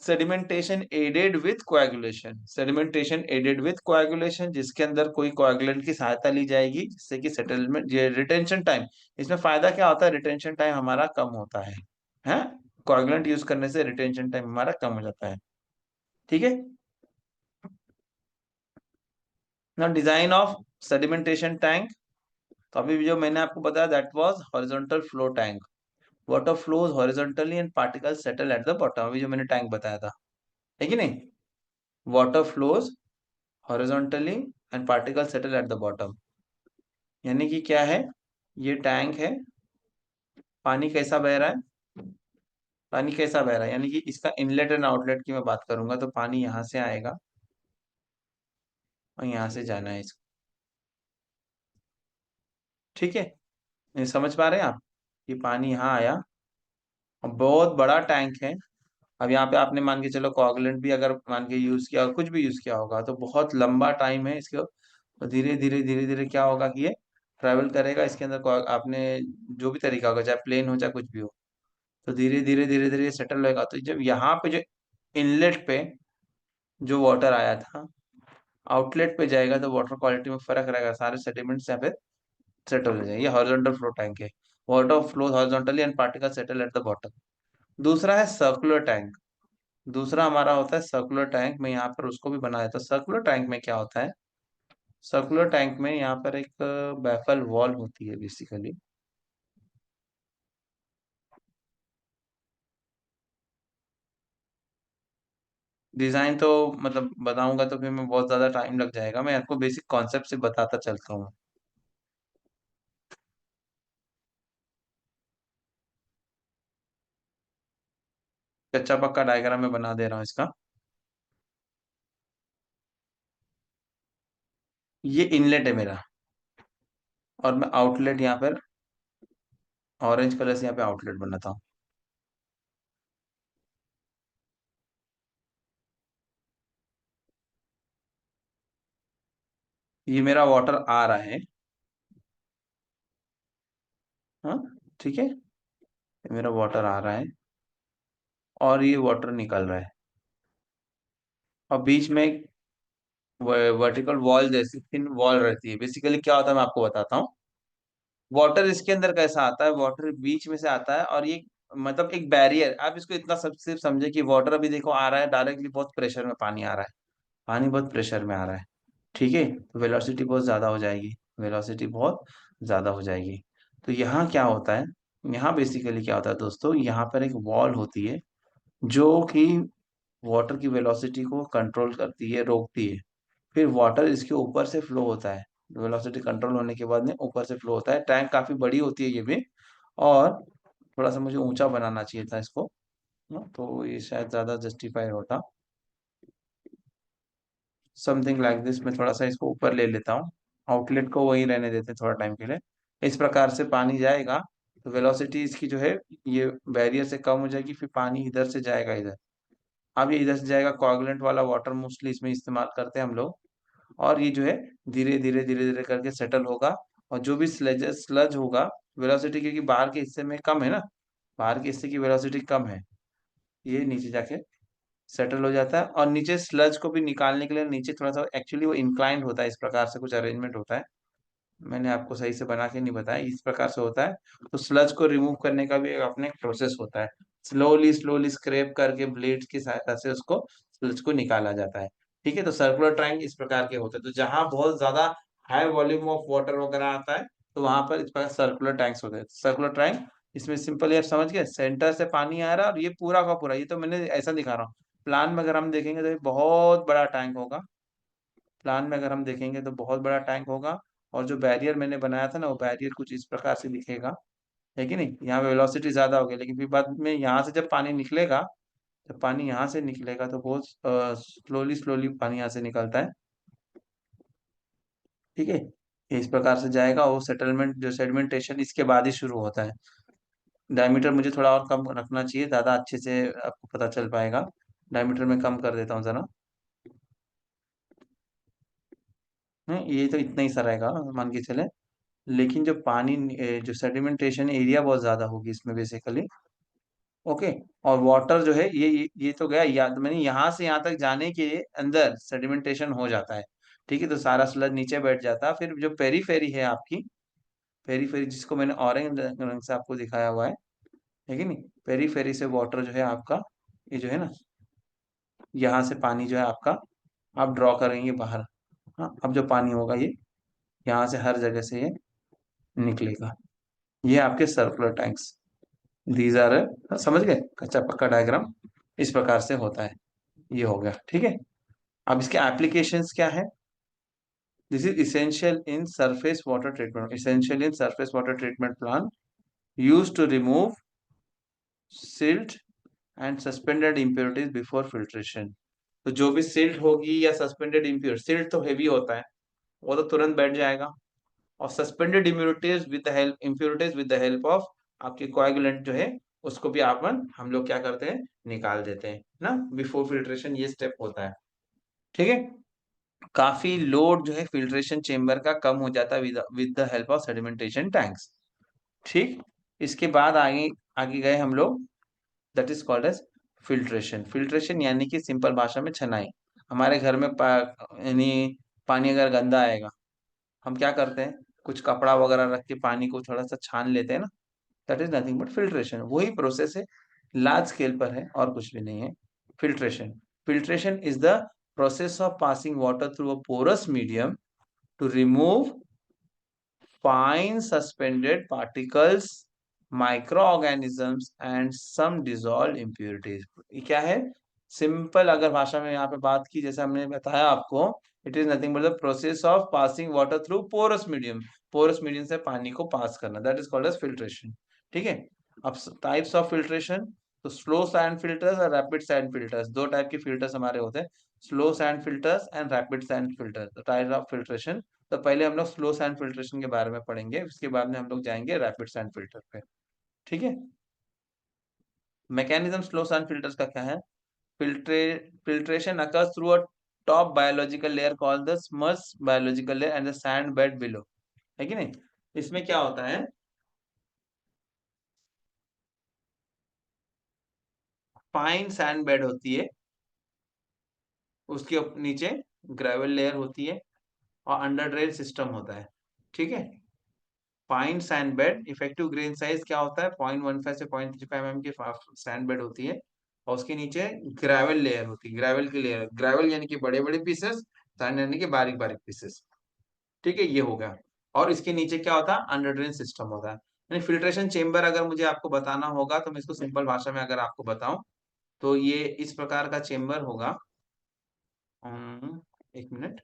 sedimentation aided with coagulation, sedimentation aided with coagulation जिसके अंदर कोई कोएगुलेंट की सहायता ली जाएगी जिससे कि सेटलमेंट, ये रिटेंशन टाइम, इसमें फायदा क्या होता है, रिटेंशन टाइम हमारा कम होता है, कोएगुलेंट यूज करने से रिटेंशन टाइम हमारा कम हो जाता है। ठीक है ना। डिजाइन ऑफ सेडिमेंटेशन टैंक, तो अभी जो मैंने आपको बताया that was horizontal flow tank, water flows horizontally and particles settle at the bottom, अभी जो मैंने टैंक बताया था, है कि नहीं। Water flows horizontally and particle settle at the bottom, यानी कि क्या है, ये टैंक है, पानी कैसा बह रहा है, पानी कैसा बह रहा है, यानी कि इसका इनलेट एंड आउटलेट की मैं बात करूंगा तो पानी यहाँ से आएगा और यहाँ से जाना है इसको। ठीक है, ये समझ पा रहे हैं आप, ये पानी यहाँ आया और बहुत बड़ा टैंक है। अब यहाँ पे आपने मान के चलो कोआगुलेंट भी अगर मान के यूज किया, कुछ भी यूज किया होगा तो बहुत लंबा टाइम है इसके, तो धीरे धीरे धीरे धीरे क्या होगा कि ये ट्रेवल करेगा इसके अंदर आपने जो भी तरीका होगा, चाहे प्लेन हो चाहे कुछ भी हो, तो धीरे धीरे धीरे धीरे सेटल होगा। तो जब यहाँ पे जो इनलेट पे जो वाटर आया था आउटलेट पे जाएगा तो वाटर क्वालिटी में फर्क रहेगा, सारे सेटलमेंट्स यहाँ पे सेटल हो जाएंगे। ये हॉरिजॉन्टल फ्लो टैंक है, water flow horizontally and particle settle at the bottom. दूसरा है सर्कुलर टैंक, दूसरा हमारा होता है सर्कुलर टैंक, मैं यहाँ पर उसको भी बना देता हूँ। सर्कुलर टैंक में क्या होता है, सर्कुलर टैंक में यहाँ पर एक बैफल वॉल होती है बेसिकली। डिजाइन तो मतलब बताऊंगा तो फिर मैं बहुत ज्यादा टाइम लग जाएगा, मैं आपको बेसिक कॉन्सेप्ट से बताता चलता हूँ। कच्चा पक्का डायग्राम में बना दे रहा हूँ इसका। ये इनलेट है मेरा और मैं आउटलेट यहाँ पर ऑरेंज कलर से यहाँ पे आउटलेट बनाता हूँ। ये मेरा वाटर आ रहा है, हाँ, ठीक है, ये मेरा वाटर आ रहा है और ये वाटर निकल रहा है, और बीच में एक वर्टिकल वॉल जैसी थिन वॉल रहती है। बेसिकली क्या होता है मैं आपको बताता हूँ। वाटर इसके अंदर कैसा आता है, वाटर बीच में से आता है और ये मतलब एक बैरियर, आप इसको इतना सब सिर्फ समझे कि वाटर अभी देखो आ रहा है डायरेक्टली, बहुत प्रेशर में पानी आ रहा है, पानी बहुत प्रेशर में आ रहा है, ठीक है, तो वेलोसिटी बहुत ज्यादा हो जाएगी, वेलोसिटी बहुत ज्यादा हो जाएगी। तो यहाँ क्या होता है, यहाँ बेसिकली क्या होता है दोस्तों, यहाँ पर एक वॉल होती है जो कि वाटर की वेलोसिटी को कंट्रोल करती है, रोकती है। फिर वाटर इसके ऊपर से फ्लो होता है, वेलोसिटी कंट्रोल होने के बाद में ऊपर से फ्लो होता है। टैंक काफी बड़ी होती है ये भी, और थोड़ा सा मुझे ऊंचा बनाना चाहिए था इसको ना, तो ये शायद ज्यादा जस्टिफाई होता। समथिंग लाइक दिस, मैं थोड़ा सा इसको ऊपर ले लेता हूँ, आउटलेट को वही रहने देते हैं थोड़ा टाइम के लिए। इस प्रकार से पानी जाएगा तो वेलोसिटी इसकी जो है ये बैरियर से कम हो जाएगी, फिर पानी इधर से जाएगा इधर। अब ये इधर से जाएगा, कोआगुलेंट वाला वाटर मोस्टली इसमें इस्तेमाल करते हैं हम लोग, और ये जो है धीरे धीरे धीरे धीरे करके सेटल होगा। और जो भी स्लज स्लज होगा, वेलोसिटी क्योंकि बाहर के हिस्से में कम है ना, बाहर के हिस्से की वेलोसिटी कम है, ये नीचे जाके सेटल हो जाता है। और नीचे स्लज को भी निकालने के लिए नीचे थोड़ा सा एक्चुअली वो इंक्लाइंड होता है, इस प्रकार से कुछ अरेंजमेंट होता है, मैंने आपको सही से बना के नहीं बताया, इस प्रकार से होता है। तो स्लज को रिमूव करने का भी एक अपने प्रोसेस होता है, स्लोली स्लोली स्क्रैप करके ब्लेड्स की सहायता से उसको स्लज को निकाला जाता है। ठीक है, तो सर्कुलर ट्रायंग इस प्रकार के होते हैं, तो जहां बहुत ज्यादा हाई वॉल्यूम ऑफ वाटर वगैरह आता है तो वहां पर इस प्रकार सर्कुलर टैंक्स होते हैं। सर्कुलर टैंक इसमें सिंपल, आप समझ गए, सेंटर से पानी आ रहा है और ये पूरा का पूरा, ये तो मैंने ऐसा दिखा रहा हूँ, प्लान में अगर हम देखेंगे तो ये बहुत बड़ा टैंक होगा, प्लान में अगर हम देखेंगे तो बहुत बड़ा टैंक होगा। और जो बैरियर मैंने बनाया था ना, वो बैरियर कुछ इस प्रकार से दिखेगा, है कि नहीं। यहाँ पे वेलोसिटी ज्यादा होगी लेकिन फिर बाद में यहाँ से जब पानी निकलेगा, जब पानी यहाँ से निकलेगा तो बहुत स्लोली स्लोली पानी यहाँ से निकलता है, ठीक है, ये इस प्रकार से जाएगा और सेटलमेंट जो सेडिमेंटेशन इसके बाद ही शुरू होता है। डायमीटर मुझे थोड़ा और कम रखना चाहिए, ज़्यादा अच्छे से आपको पता चल पाएगा। डायमीटर में कम कर देता हूँ ज़रा। ये तो इतना ही सा रहेगा मान के चले। लेकिन जो पानी जो सेडिमेंटेशन एरिया बहुत ज़्यादा होगी इसमें बेसिकली। ओके। और वाटर जो है ये तो गया, याद मैंने यहाँ से यहाँ तक जाने के अंदर सेडिमेंटेशन हो जाता है। ठीक है, तो सारा स्लज नीचे बैठ जाता है। फिर जो पेरीफेरी है आपकी, पेरीफेरी जिसको मैंने ऑरेंज रंग से आपको दिखाया हुआ है कि नहीं, पेरीफेरी से वाटर जो है आपका, ये जो है ना, यहाँ से पानी जो है आपका, आप ड्रॉ करेंगे बाहर। हाँ, अब जो पानी होगा ये यहाँ से हर जगह से ये निकलेगा। ये आपके सर्कुलर टैंक्स, दीज आर, समझ गए, कच्चा पक्का डायग्राम इस प्रकार से होता है। ये हो गया, ठीक है। अब इसके एप्लीकेशंस क्या है? This is essential in surface water treatment, essential in surface water treatment plant, use to remove silt and suspended impurities before filtration. तो जो भी सिल्ट होगी या सस्पेंडेड इम्प्योर, सिल्ट तो हेवी होता है, वो तो तुरंत बैठ जाएगा। और suspended impurities with the help, impurities with the help of आपके कोएगुलेंट जो है, उसको भी आप हम लोग क्या करते हैं, निकाल देते हैं ना, बिफोर फिल्ट्रेशन ये स्टेप होता है। ठीक है, काफी लोड जो है फिल्ट्रेशन चेम्बर का कम हो जाता है with the help of sedimentation tanks. ठीक, इसके बाद आगे आगे गए हम लोग, that is called as filtration. Filtration यानी कि सिंपल भाषा में छनाई। हमारे घर में यानी पानी अगर गंदा आएगा, हम क्या करते हैं, कुछ कपड़ा वगैरह रख के पानी को थोड़ा सा छान लेते हैं ना, that is nothing but filtration. वही प्रोसेस है, लार्ज स्केल पर है और कुछ भी नहीं है। Filtration, filtration is the process of passing water through a porous medium to remove fine suspended particles, microorganisms and some dissolved impurities। ये क्या है? सिंपल अगर भाषा में यहाँ पे बात की, जैसे हमने बताया आपको, it is nothing but the process of passing water through porous medium. Porous medium से पानी को पास करना, that is called as filtration. ठीक है। अब टाइप्स ऑफ फिल्ट्रेशन, तो स्लो सैंड फिल्टर्स और रैपिड सैंड फिल्टर्स, दो टाइप के फिल्टर्स हमारे होते हैं, slow sand filters and rapid sand filters, type of filtration. तो पहले हम लोग स्लो सैंड फिल्ट्रेशन के बारे में पढ़ेंगे, उसके बाद में हम लोग जाएंगे रैपिड सैंड फिल्टर पे। ठीक है। मैकेनिज्म स्लो सैंड फिल्टर्स का क्या है? फिल्ट्रे filtration occurs through a top biological layer called the schmutz biological layer and the sand bed below, है कि नहीं? इसमें क्या होता है, फाइन सैंड बेड होती है, उसके नीचे ग्रेवल लेयर होती है और अंडर ड्रेन सिस्टम होता है। ठीक है। Fine sand bed, effective grain size क्या होता है, 0.15 से 0.35 mm की सैंड बेड होती है, और उसके नीचे ग्रेवल लेयर होती है, ग्रेवल की लेयर, ग्रेवल यानी कि बड़े बड़े पीसेस, सैंड यानी कि बारीक बारीक पीसेस। ठीक है, ये हो गया। और इसके नीचे क्या होता है, अंडर ड्रेन सिस्टम होता है। यानी फिल्ट्रेशन चेम्बर अगर मुझे आपको बताना होगा, तो मैं इसको सिंपल भाषा में अगर आपको बताऊं, तो ये इस प्रकार का चेम्बर होगा। एक मिनट,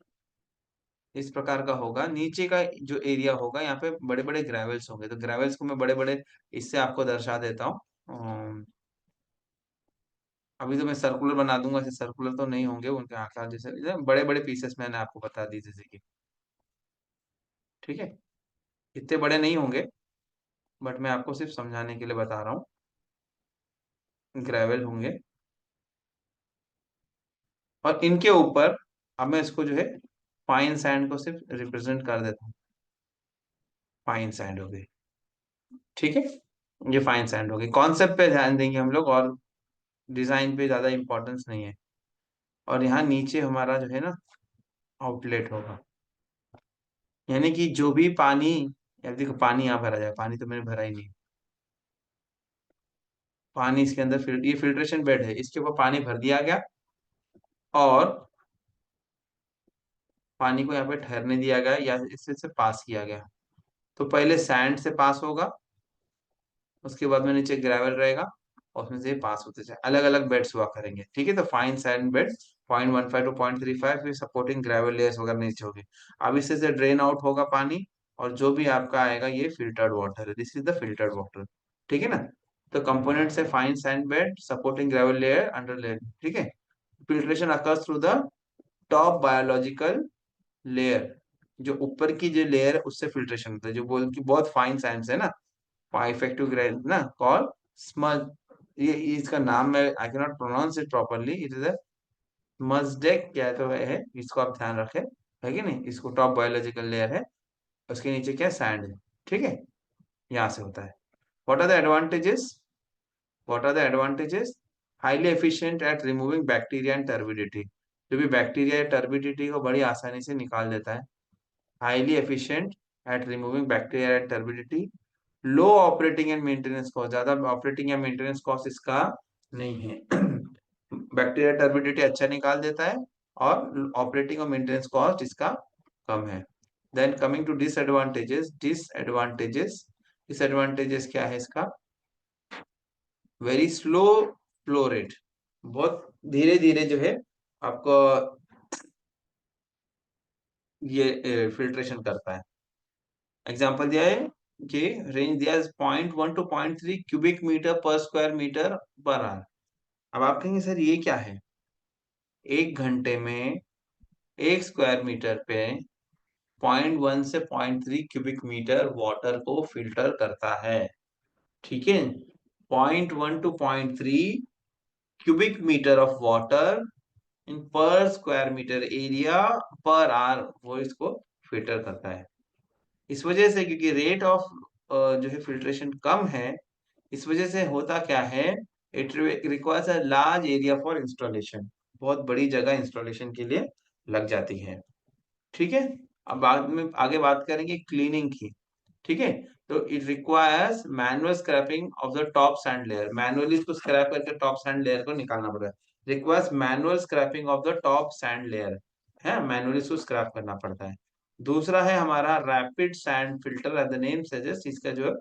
इस प्रकार का होगा। नीचे का जो एरिया होगा, यहाँ पे बड़े बड़े ग्रेवल्स होंगे, तो ग्रेवल्स को मैं बड़े बड़े इससे आपको दर्शा देता हूँ। अभी तो मैं सर्कुलर बना दूंगा, ऐसे सर्कुलर तो नहीं होंगे, उनके आकार जैसे बड़े बड़े पीसेस मैंने आपको बता दी जैसे कि। ठीक है, इतने बड़े नहीं होंगे, बट मैं आपको सिर्फ समझाने के लिए बता रहा हूँ। ग्रेवल होंगे और इनके ऊपर, अब मैं इसको जो है फाइन सैंड को सिर्फ रिप्रेजेंट कर देता हूँ। फाइन सैंड हो गई। ठीक है, ये फाइन सैंड हो गई। कॉन्सेप्ट पे ध्यान देंगे हम लोग, और डिजाइन पे ज्यादा इंपॉर्टेंस नहीं है। और यहाँ नीचे हमारा जो है ना आउटलेट होगा, यानी कि जो भी पानी, यार देखो पानी यहाँ भरा जाए, पानी तो मैंने भरा ही नहीं, पानी इसके अंदर ये फिल्ट्रेशन बेड है, इसके ऊपर पानी भर दिया गया और पानी को यहाँ पे ठहरने दिया गया या इससे से पास किया गया। तो पहले सैंड से पास होगा, उसके बाद में नीचे ग्रेवल रहेगा, और उसमें से पास होते जाए, अलग अलग बेड्स हुआ करेंगे। ठीक है, तो फाइन सैंड बेड 0.15 टू 0.35, फिर सपोर्टिंग ग्रेवल लेयर्स वगैरह नीचे होगी। अब इससे से ड्रेन आउट होगा पानी, और जो भी आपका आएगा ये फिल्टर्ड वाटर है, this is the filtered water. ठीक है ना। तो कंपोनेंट्स है fine sand bed, supporting gravel layer, under layer. ठीक है। Filtration occurs through the top biological layer, जो ऊपर की जो लेयर है उससे फिल्ट्रेशन होता है, जो बोल की बहुत फाइन साइंस है ना, इफेक्टिव ग्रेड ना, कॉल स्मज, ये इसका नाम है, I can not pronounce it properly, it is a schmutzdecke क्या तो है, इसको आप ध्यान रखें, है कि नहीं, इसको टॉप बायोलॉजिकल लेयर है, उसके नीचे क्या सैंड है, ठीक है, यहाँ से होता है। What are the advantages, what are the advantages, highly efficient at removing bacteria and turbidity, जो भी बैक्टीरिया या टर्बिडिटी को बड़ी आसानी से निकाल देता है, highly efficient at removing bacteria and turbidity, low operating and maintenance cost, ज्यादा ऑपरेटिंग या मेंटेनेंस कॉस्ट इसका नहीं है बैक्टीरिया टर्बिडिटी अच्छा निकाल देता है और ऑपरेटिंग और मेंटेनेंस कॉस्ट इसका कम है। Then coming to disadvantages, disadvantages क्या है इसका, वेरी स्लो फ्लो रेट, बहुत धीरे धीरे जो है आपको ये फिल्ट्रेशन करता है। एग्जांपल दिया है कि रेंज दिया है 0.1 to 0.3 cubic metre per square metre per our. अब आप कहेंगे सर ये क्या है, एक घंटे में एक स्क्वायर मीटर पे 0.1 से 0.3 क्यूबिक मीटर वाटर को फिल्टर करता है, ठीक है, 0.1 to 0.3 cubic metre of water in per square metre area per hour, वो इसको फिल्टर करता है। इस वजह से क्योंकि रेट ऑफ जो है फिल्ट्रेशन कम है, इस वजह से होता क्या है, it requires a large area for installation, बहुत बड़ी जगह इंस्टॉलेशन के लिए लग जाती है, ठीक है। अब बाद में आगे बात करेंगे क्लीनिंग की, ठीक है। तो it requires manual scraping of the top sand layer, manually इसको स्क्रैप करके टॉप सैंड लेयर को निकालना पड़ता है, requires manual scraping of the top sand layer, है, मैनुअली इसको स्क्रैप करना पड़ता है। दूसरा है हमारा rapid sand filter, as the name suggest, इसका जो है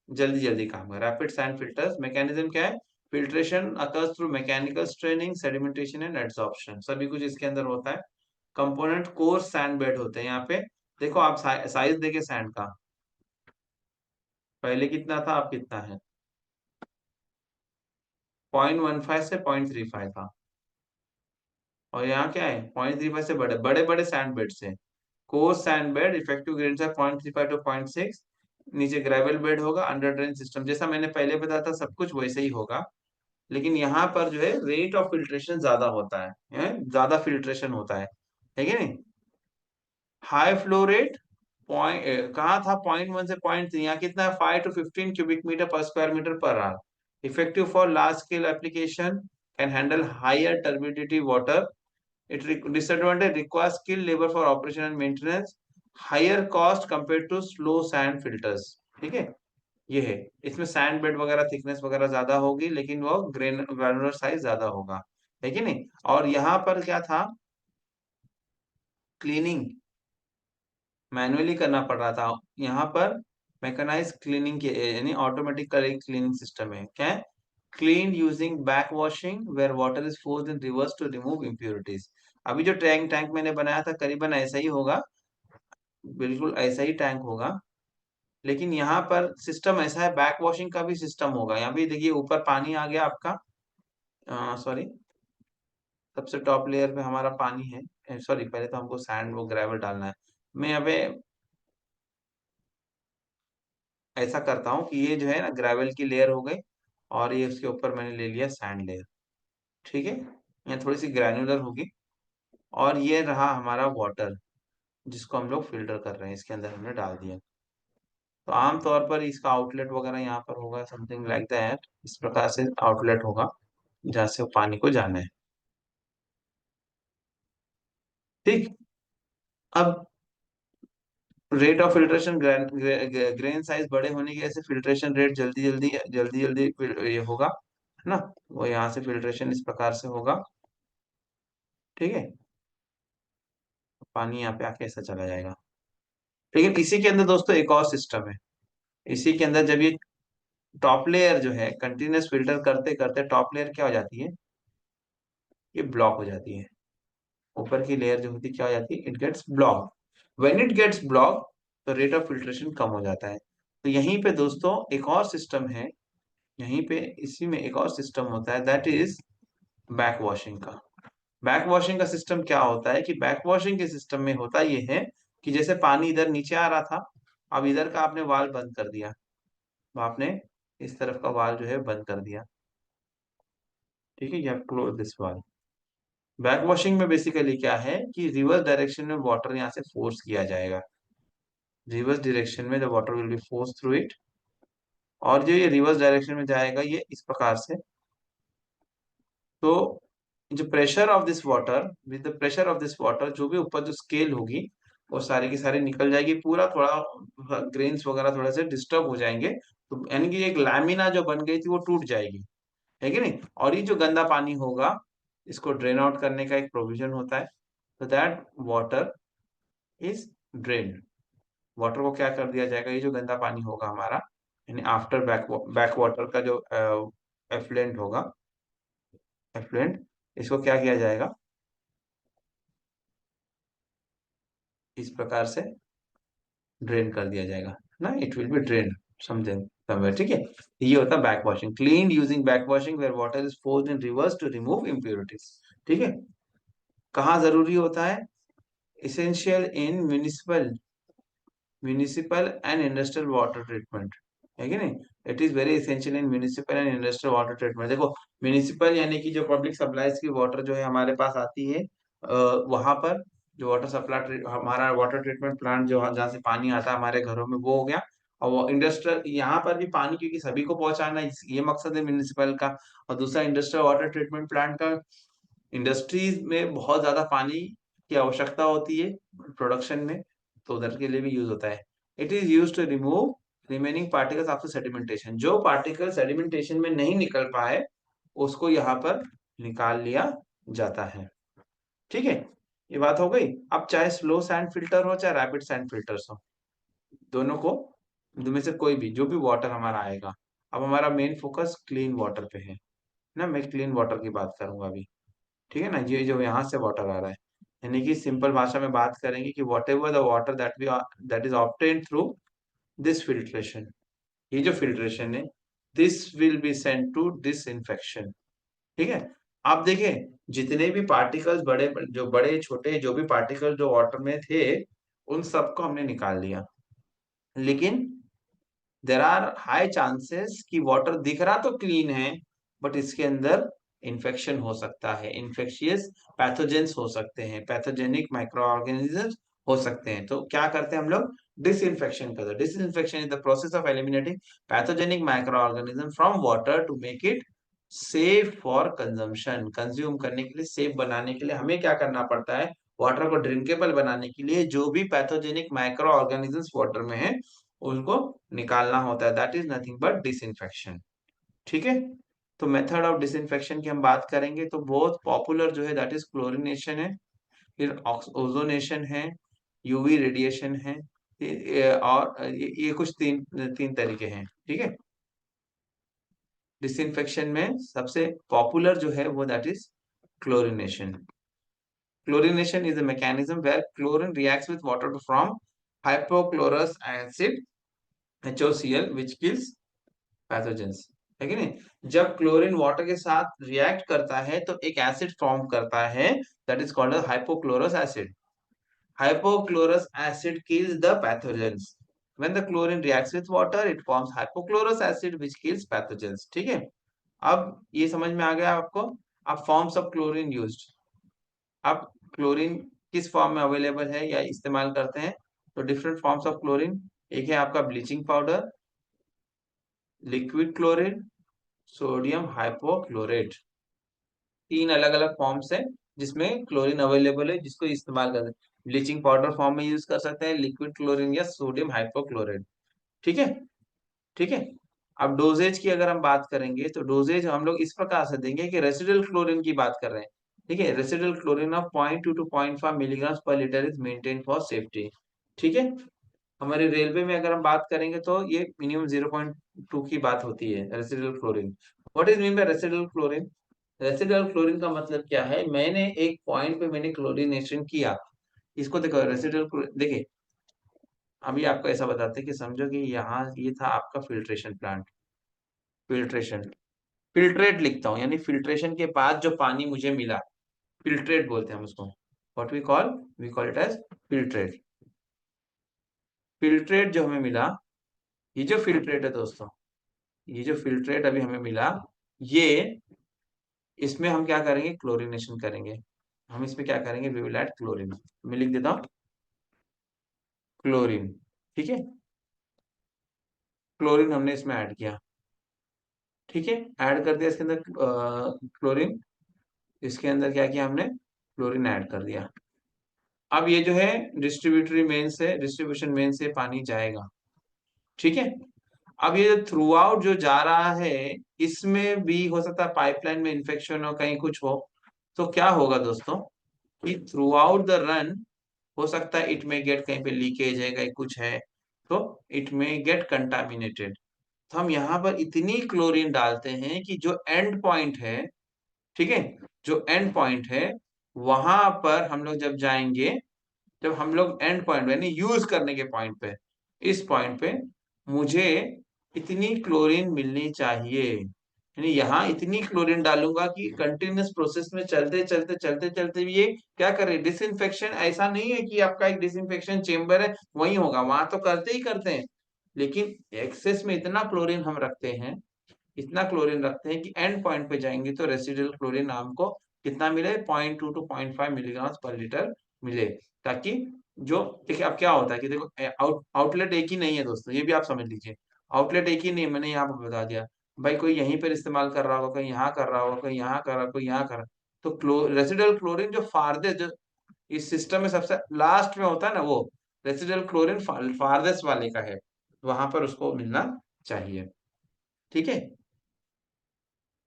जल्दी जल्दी काम है। रैपिड सैंड फिल्टर्स मैकेनिज्म क्या है, filtration occurs through mechanical straining, sedimentation and adsorption, सभी कुछ इसके अंदर होता है। कंपोनेंट कोर्स सैंड बेड होते हैं यहाँ पे, देखो आप साइज देखे सैंड का, पहले कितना था अब कितना है, 0.15 से 0.35 था, और यहाँ क्या है 0.35 से बड़े बड़े बड़े सैंड बेड से, coarse sand bed effective grade है 0.35 टू 0.6, नीचे ग्रेवल बेड होगा, अंडर ड्रेन सिस्टम, जैसा मैंने पहले बताया था सब कुछ वैसे ही होगा, लेकिन यहाँ पर जो है रेट ऑफ फिल्ट्रेशन ज्यादा होता है, ज्यादा फिल्ट्रेशन होता है कि नहीं। हाई फ्लो रेट, पॉइंट कहाँ था 0.1 से 0.3, यहाँ कितना है 5 to 15 cubic metre per square metre per hour, effective for large scale application, can handle higher turbidity water, it disadvantage require skill labour for operation and maintenance, higher cost compare to slow sand filters, ठीक है, ये है। इसमें sand bed वगैरह thickness वगैरह ज्यादा होगी, लेकिन वो ग्रेनुलर साइज ज्यादा होगा, है कि नहीं। और यहाँ पर क्या था, क्लीनिंग मैनुअली करना पड़ रहा था, यहाँ पर मैकेनाइज क्लीनिंग के यानी ऑटोमेटिक क्लीनिंग सिस्टम है, क्या है, clean using back washing where water is forced in reverse to remove impurities. अभी जो टैंक टैंक मैंने बनाया था करीबन ऐसा ही होगा, बिल्कुल ऐसा ही टैंक होगा, लेकिन यहाँ पर सिस्टम ऐसा है, बैक वॉशिंग का भी सिस्टम होगा। यहाँ भी देखिए ऊपर पानी आ गया आपका, सॉरी, सबसे टॉप लेयर पे हमारा पानी है, सॉरी पहले तो हमको सैंड वो ग्रेवल डालना है। मैं यहाँ पे ऐसा करता हूँ कि ये जो है ना ग्रेवल की लेयर हो गई, और ये उसके ऊपर मैंने ले लिया सैंड लेयर, ठीक है, ये थोड़ी सी ग्रैनुलर होगी, और ये रहा हमारा वाटर जिसको हम लोग फिल्टर कर रहे हैं, इसके अंदर हमने डाल दिया। तो आमतौर पर इसका आउटलेट वगैरह यहाँ पर होगा, समथिंग लाइक दैट, इस प्रकार से आउटलेट होगा जहाँ से पानी को जाना है, ठीक। अब rate of filtration, grain size बड़े होने की वजह से फिल्ट्रेशन रेट जल्दी जल्दी जल्दी जल्दी ये होगा, है ना, वो यहाँ से फिल्ट्रेशन इस प्रकार से होगा, ठीक है, पानी यहाँ पे आके ऐसा चला जाएगा। लेकिन इसी के अंदर दोस्तों एक और सिस्टम है, इसी के अंदर जब ये टॉप लेयर जो है कंटिन्यूस फिल्टर करते करते टॉप लेयर क्या हो जाती है, ये ब्लॉक हो जाती है, ऊपर की लेयर जो होती है क्या हो जाती है, it gets block, when it gets block तो रेट ऑफ फिल्ट्रेशन कम हो जाता है। तो यहीं पे दोस्तों एक और सिस्टम है, यहीं पे इसी में एक और सिस्टम होता है, दैट इज बैक वॉशिंग का। बैक वॉशिंग का सिस्टम क्या होता है कि बैक वॉशिंग के सिस्टम में होता ये है कि जैसे पानी इधर नीचे आ रहा था, अब इधर का आपने वाल बंद कर दिया, तो आपने इस तरफ का वाल जो है बंद कर दिया। ठीक है, यू हैव क्लोज दिस वाल। बैक वॉशिंग में बेसिकली क्या है कि रिवर्स डायरेक्शन में वाटर यहाँ से फोर्स किया जाएगा, रिवर्स डायरेक्शन में the water will be force through it, और जो ये रिवर्स डायरेक्शन में जाएगा ये इस प्रकार से। तो जो pressure of this water, with the pressure of this water, जो भी ऊपर जो स्केल होगी वो सारी की सारी निकल जाएगी, पूरा थोड़ा ग्रेन्स वगैरह थोड़ा से डिस्टर्ब हो जाएंगे, तो यानी कि एक लैमिना जो बन गई थी वो टूट जाएगी, है कि नहीं। और ये जो गंदा पानी होगा इसको ड्रेन आउट करने का एक प्रोविजन होता है, तो that water is drain. Water को क्या कर दिया जाएगा, ये जो गंदा पानी होगा हमारा, यानी आफ्टर बैक वाटर का जो एफ्लुएंट होगा, एफ्लुएंट, इसको क्या किया जाएगा, इस प्रकार से ड्रेन कर दिया जाएगा ना, it will be drain something somewhere. ठीक है, ये होता है back washing, clean using back washing where water is forced in reverse to remove impurities. ठीक है, कहाँ जरूरी होता है, essential in municipal and industrial water treatment, है कि नहीं। It is very essential in municipal and industrial water treatment. देखो, म्यूनिसिपल यानी कि जो पब्लिक सप्लाईज की वाटर जो है हमारे पास आती है, वहां पर जो वाटर सप्लाई हमारा वाटर ट्रीटमेंट प्लांट जो जहाँ से पानी आता है हमारे घरों में, वो हो गया। और वो इंडस्ट्रियल, यहाँ पर भी पानी क्योंकि सभी को पहुंचाना है, ये मकसद है म्यूनिसिपल का। और दूसरा इंडस्ट्रियल वाटर ट्रीटमेंट प्लांट का, इंडस्ट्रीज में बहुत ज्यादा पानी की आवश्यकता होती है प्रोडक्शन में, तो उधर के लिए भी यूज होता है। It is use to remove remaining particles after sedimentation, जो पार्टिकल सेडिमेंटेशन में नहीं निकल पाए उसको यहाँ पर निकाल लिया जाता है। ठीक है, ये बात हो गई। अब चाहे स्लो सैंड फिल्टर हो चाहे रैपिड सैंड फिल्टर्स हो, दोनों को, दो में से कोई भी जो भी वाटर हमारा आएगा। अब हमारा मेन फोकस क्लीन वाटर पे है ना, मैं क्लीन वाटर की बात करूंगा अभी। ठीक है ना, ये जो यहाँ से वाटर आ रहा है, यानी कि सिंपल भाषा में बात करेंगे कि whatever the water that is obtained through this filtration, ये जो फिल्ट्रेशन है, this will be sent to disinfection. ठीक है, आप देखें जितने भी पार्टिकल्स, बड़े जो बड़े छोटे जो भी पार्टिकल जो वाटर में थे, उन सबको हमने निकाल लिया, लेकिन देर आर हाई चांसेस कि वाटर दिख रहा तो क्लीन है, बट इसके अंदर इन्फेक्शन हो सकता है, इन्फेक्शियस पैथोजेंस हो सकते हैं, पैथोजेनिक माइक्रो ऑर्गेनिजम्स हो सकते हैं। तो क्या करते हैं हम लोग, डिसइंफेक्शन करते हैं। Disinfection is the process of eliminating pathogenic microorganism from water to make it safe for consumption, consume करने के लिए, सेफ बनाने के लिए हमें क्या करना पड़ता है, वाटर को ड्रिंकेबल बनाने के लिए जो भी पैथोजेनिक माइक्रो ऑर्गेनिजम्स वाटर में है उनको निकालना होता है, that is nothing but disinfection. ठीक है, तो मेथड ऑफ डिसइंफेक्शन की हम बात करेंगे तो बहुत पॉपुलर जो है दैट इज क्लोरिनेशन है, फिर ओजोनेशन है, यूवी रेडिएशन है, और ये कुछ तीन तीन तरीके हैं। ठीक है, डिसइंफेक्शन में सबसे पॉपुलर जो है वो that is chlorination. Chlorination is a mechanism where chlorine reacts with water to form hypochlorous acid HOCl which kills pathogens, है कि नहीं। जब क्लोरीन वाटर के साथ रिएक्ट करता है तो एक एसिड फॉर्म करता है, that is called hypochlorous acid. Hypochlorous acid kills the pathogens. When the chlorine reacts with water, it forms hypochlorous acid which kills pathogens. ठीक है, अब ये समझ में आ गया आपको। अब फॉर्म्स ऑफ क्लोरीन यूज्ड, अब क्लोरीन किस फॉर्म में अवेलेबल है या इस्तेमाल करते हैं, तो डिफरेंट फॉर्म्स ऑफ क्लोरीन, एक है आपका bleaching powder, liquid chlorine, sodium हाइपोक्लोरेट, तीन अलग अलग फॉर्म्स हैं जिसमें क्लोरीन अवेलेबल है जिसको इस्तेमाल करते हैं। ब्लीचिंग पाउडर फॉर्म में यूज कर सकते हैं, लिक्विड क्लोरीन या सोडियम हाइपोक्लोरेट। ठीक है, ठीक है। अब डोजेज की अगर हम बात करेंगे तो डोजेज हम लोग इस प्रकार से देंगे कि रेसिडुअल क्लोरीन की बात कर रहे हैं। ठीक है, residual chlorine of 0.2 to 0.5 milligram per litre is maintain for safety. ठीक है, हमारे रेलवे में अगर हम बात करेंगे तो ये मिनिमम 0.2 की बात होती है residual chlorine. What is mean by residual chlorine, residual chlorine का मतलब क्या है, मैंने एक पॉइंट पे मैंने क्लोरीनेशन किया, इसको देखो रेसिडुअल, देखिए अभी आपको ऐसा बताते हैं कि समझो कि यहाँ ये था आपका फिल्ट्रेशन प्लांट, फिल्ट्रेशन, फिल्ट्रेट लिखता हूँ, यानी फिल्ट्रेशन के बाद जो पानी मुझे मिला, फिल्ट्रेट बोलते हैं हम उसको, what we call it as filtrate. Filtrate जो हमें मिला, ये जो फिल्ट्रेट है दोस्तों, ये जो फिल्ट्रेट अभी हमें मिला, ये इसमें हम क्या करेंगे, क्लोरीनेशन करेंगे। हम इसमें क्या करेंगे, वी विल ऐड क्लोरीन। मैं लिख देता हूँ क्लोरीन। ठीक है, क्लोरीन हमने इसमें ऐड किया। ठीक है, ऐड कर दिया इसके अंदर क्लोरीन। इसके अंदर क्या किया हमने, क्लोरीन ऐड कर दिया। अब ये जो है डिस्ट्रीब्यूटरी मेन से, डिस्ट्रीब्यूशन मेन से पानी जाएगा। ठीक है, अब ये थ्रू आउट जो जा रहा है, इसमें भी हो सकता है पाइपलाइन में इन्फेक्शन हो, कहीं कुछ हो, तो क्या होगा दोस्तों कि थ्रू आउट द रन हो सकता है इट में गेट, कहीं पे लीकेज है, कहीं कुछ है, तो इट में गेट कंटामिनेटेड। तो हम यहाँ पर इतनी क्लोरीन डालते हैं कि जो एंड पॉइंट है, ठीक है, जो एंड पॉइंट है, वहां पर हम लोग जब जाएंगे, जब हम लोग एंड पॉइंट यानी यूज करने के पॉइंट पे, इस पॉइंट पे मुझे इतनी क्लोरीन मिलनी चाहिए, यानी यहाँ इतनी क्लोरीन डालूंगा कि कंटिन्यूअस प्रोसेस में चलते चलते चलते चलते भी ये क्या करे, डिसइंफेक्शन। ऐसा नहीं है कि आपका एक डिसइंफेक्शन चेम्बर है वही होगा, वहां तो करते ही करते हैं, लेकिन एक्सेस में इतना क्लोरीन हम रखते हैं, इतना क्लोरीन रखते हैं कि एंड पॉइंट पे जाएंगे तो रेसिडुअल क्लोरीन हमको कितना मिले, 0.2 to 0.5 मिलीग्राम पर लीटर मिले, ताकि जो, देखिए अब क्या होता है कि देखो आउटलेट एक ही नहीं है दोस्तों, ये भी आप समझ लीजिए, आउटलेट एक ही नहीं है, मैंने यहाँ पर बता दिया। भाई कोई यहीं पर इस्तेमाल कर रहा होगा, कोई यहाँ कर रहा होगा, कोई यहाँ कर रहा, कोई यहाँ कर रहा, तो रेसिडुअल क्लोरीन जो फारदेस्ट, जो इस सिस्टम में सबसे लास्ट में होता है ना, वो रेसिडुअल क्लोरीन फारदेस्ट वाले का है, वहां पर उसको मिलना चाहिए। ठीक है,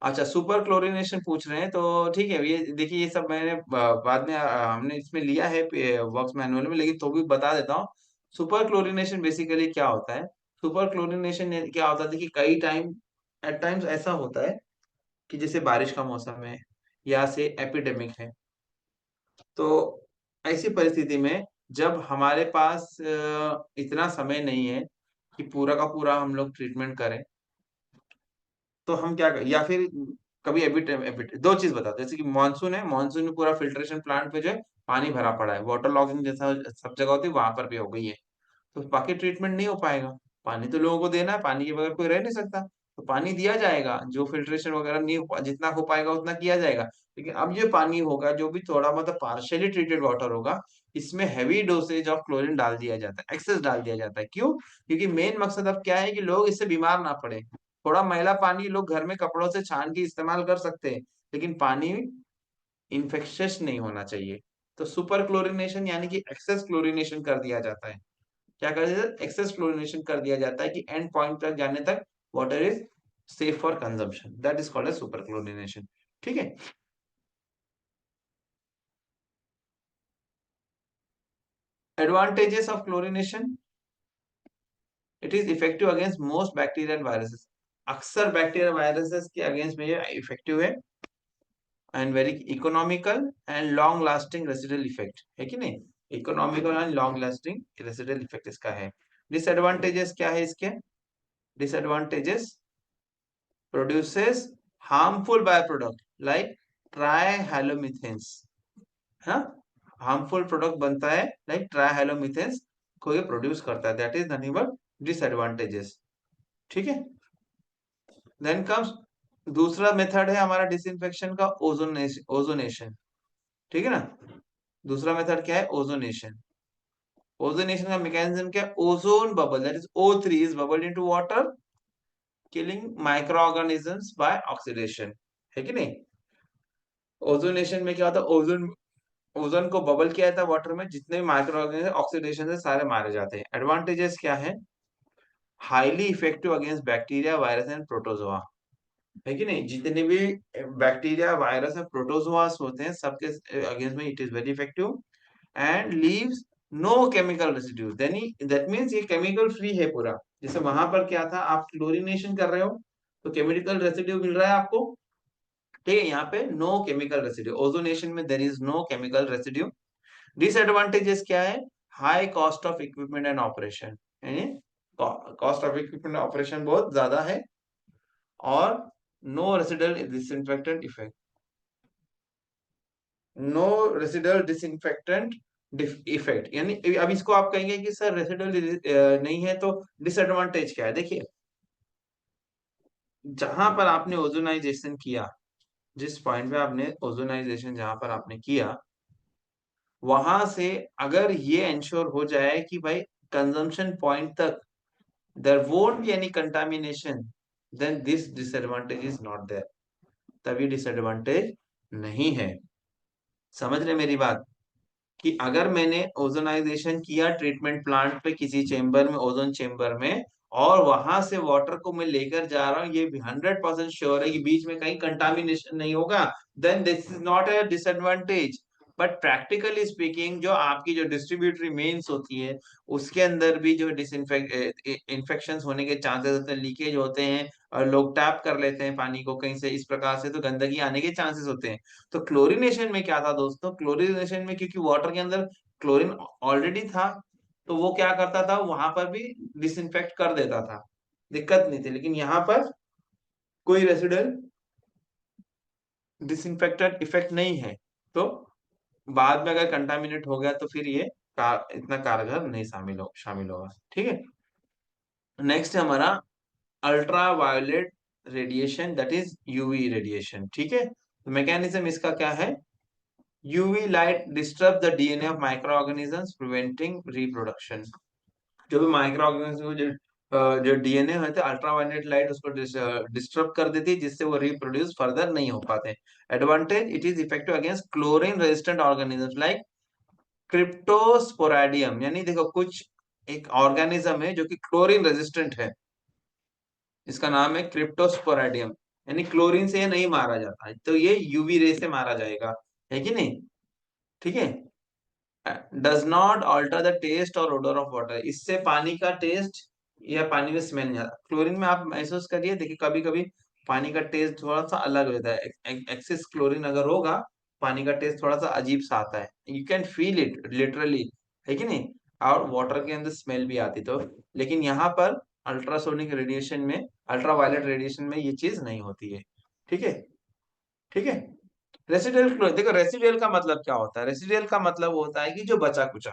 अच्छा सुपर क्लोरीनेशन पूछ रहे हैं, तो ठीक है, ये देखिए ये सब मैंने बाद में हमने इसमें लिया है वर्क्स मैनुअल में, लेकिन तो भी बता देता हूँ। सुपर क्लोरीनेशन बेसिकली क्या होता है, सुपर क्लोरीनेशन क्या होता है, देखिए कई टाइम, एट टाइम्स ऐसा होता है कि जैसे बारिश का मौसम है या से एपिडेमिक है, तो ऐसी परिस्थिति में जब हमारे पास इतना समय नहीं है कि पूरा का पूरा हम लोग ट्रीटमेंट करें, तो हम क्या करें, या फिर कभी एबिट एबिट दो चीज बताते हैं, जैसे कि मानसून है, मानसून में पूरा फिल्ट्रेशन प्लांट पे जो है पानी भरा पड़ा है, वाटर लॉगिंग जैसा सब जगह होती है वहां पर भी हो गई है, तो बाकी ट्रीटमेंट नहीं हो पाएगा। पानी तो लोगों को देना है, पानी के बगैर कोई रह नहीं सकता, तो पानी दिया जाएगा, जो फिल्ट्रेशन वगैरह नहीं जितना हो पाएगा उतना किया जाएगा। लेकिन अब ये पानी होगा जो भी थोड़ा मतलब पार्शियली ट्रीटेड वाटर होगा, इसमें हैवी डोसेज ऑफ क्लोरीन डाल दिया जाता है, एक्सेस डाल दिया जाता है। क्यों? क्योंकि मेन मकसद अब क्या है कि लोग इससे बीमार ना पड़े। थोड़ा मैला पानी लोग घर में कपड़ों से छान के इस्तेमाल कर सकते हैं, लेकिन पानी इन्फेक्शियस नहीं होना चाहिए। तो सुपर क्लोरीनेशन यानी कि एक्सेस क्लोरीनेशन कर दिया जाता है। क्या कर दिया, एक्सेस क्लोरीनेशन कर दिया जाता है कि एंड पॉइंट तक जाने तक water is safe for consumption, that is called as super chlorination. ठीक है, advantages of chlorination, it is effective against most bacteria and viruses. अक्सर बैक्टीरिया वायरसेस के अगेंस्ट में ये इफेक्टिव है, and very economical and long lasting residual effect है कि नहीं, economical and long lasting residual effect इसका है। डिसएडवांटेजेस क्या है इसके, disadvantages, produces harmful byproduct like trihalomethanes, हाँ, हार्मफुल प्रोडक्ट बनता है लाइक ट्राइहैलोमिथेन्स को ये प्रोड्यूस करता है, that is nothing but disadvantages. ठीक है, देन कम्स दूसरा मेथड है हमारा डिसइंफेक्शन का, ओजोनेशन, ओजोनेशन। ठीक है ना, दूसरा मेथड क्या है, ओजोनेशन। ओजोनेशन का मैकेनिज्म क्या है, ozone bubble that is O3 is bubbled into water, killing microorganisms by oxidation, है कि नहीं। ओजोनेशन में क्या होता है, ओजोन, ओजोन को बबल किया जाता है वाटर में, जितने भी माइक्रो ऑर्गेनिज्म ऑक्सीडेशन से सारे मारे जाते हैं। एडवांटेजेस क्या है, highly effective against bacteria virus and protozoa, है कि नहीं, जितने भी बैक्टीरिया वायरस और प्रोटोजोआस होते हैं सबके अगेंस्ट में it is very effective, and leaves no chemical residue, that means ये केमिकल फ्री है पूरा। जैसे वहां पर क्या था, आप क्लोरीनेशन कर रहे हो तो केमिकल रेसिड्यू मिल रहा है आपको, ठीक है, यहाँ पे नो केमिकल रेसिड्यू, ओजोनेशन में there is no chemical residue. Disadvantages क्या है, high cost of equipment and operation, यानी कॉस्ट ऑफ इक्विपमेंट ऑपरेशन बहुत ज्यादा है, और no residual disinfectant effect, no residual disinfectant effect, यानी अब इसको आप कहेंगे कि सर रेसिडुअल नहीं है तो डिसएडवांटेज क्या है? देखिए, जहां पर आपने ओजोनाइजेशन किया, जिस पॉइंट पे आपने ओजोनाइजेशन जहां पर आपने किया, वहां से अगर ये एंश्योर हो जाए कि भाई कंजम्पशन पॉइंट तक there won't be any contamination, then this disadvantage is not there. तभी डिसएडवांटेज नहीं है। समझ रहे मेरी बात? कि अगर मैंने ओजोनाइजेशन किया ट्रीटमेंट प्लांट पे किसी चेम्बर में, ओजोन चेम्बर में, और वहां से वाटर को मैं लेकर जा रहा हूँ, ये 100% श्योर है कि बीच में कहीं कंटामिनेशन नहीं होगा, then this is not a disadvantage. But practically speaking, जो आपकी जो डिस्ट्रीब्यूटरी मेन्स होती है, उसके अंदर भी जो डिसइंफेक्ट इन्फेक्शन होने के चांसेस होते हैं, लीकेज होते हैं, और लोग टैप कर लेते हैं पानी को कहीं से, इस प्रकार से तो गंदगी आने के चांसेस होते हैं। तो क्लोरीनेशन में क्या था दोस्तों? क्लोरीनेशन में क्योंकि वाटर के अंदर क्लोरीन ऑलरेडी था, तो वो क्या करता था, वहां पर भी डिसइंफेक्ट कर देता था, दिक्कत नहीं थी। लेकिन यहाँ पर कोई रेसिडुअल डिसइंफेक्टेड इफेक्ट नहीं है, तो बाद में अगर कंटामिनेट हो गया तो फिर ये इतना कारगर नहीं शामिल होगा। ठीक है। नेक्स्ट है हमारा ultra violet radiation, that is UV radiation. ठीक है। तो मैकेनिज्म इसका क्या है? UV light disrupt the DNA of microorganisms, preventing reproduction। जो भी माइक्रो ऑर्गेनिज्म जो डीएनए होते हैं, अल्ट्रावायलेट लाइट उसको डिस्टर्ब कर देती है, जिससे वो रिप्रोड्यूस फर्दर नहीं हो पाते। Advantage, it is effective against chlorine resistant organisms like cryptosporidium. यानी देखो, कुछ एक ऑर्गेनिज्म है जो कि क्लोरीन रेजिस्टेंट है, इसका नाम है क्रिप्टोस्पोराडियम। यानी क्लोरीन से ये नहीं मारा जाता, तो ये यूवी रे से मारा जाएगा, है कि नहीं? ठीक है। Does not alter the taste और ओडर ऑफ वाटर। इससे पानी का टेस्ट या पानी में स्मेल नहीं आता। क्लोरीन में आप महसूस करिए, देखिए कभी कभी पानी का टेस्ट थोड़ा सा अलग रहता है। एक्सेस क्लोरीन अगर होगा, पानी का टेस्ट थोड़ा सा अजीब सा आता है, you can feel it literally, है कि नहीं? और वाटर के अंदर स्मेल भी आती तो। लेकिन यहाँ पर अल्ट्रासोनिक रेडिएशन में, अल्ट्रावायलेट रेडिएशन में ये चीज नहीं होती है। ठीक है। ठीक है। रेसिडुअल फ्लो, देखो रेसिडुअल का मतलब क्या होता है? रेसिडुअल का मतलब होता है कि जो बचा कुचा,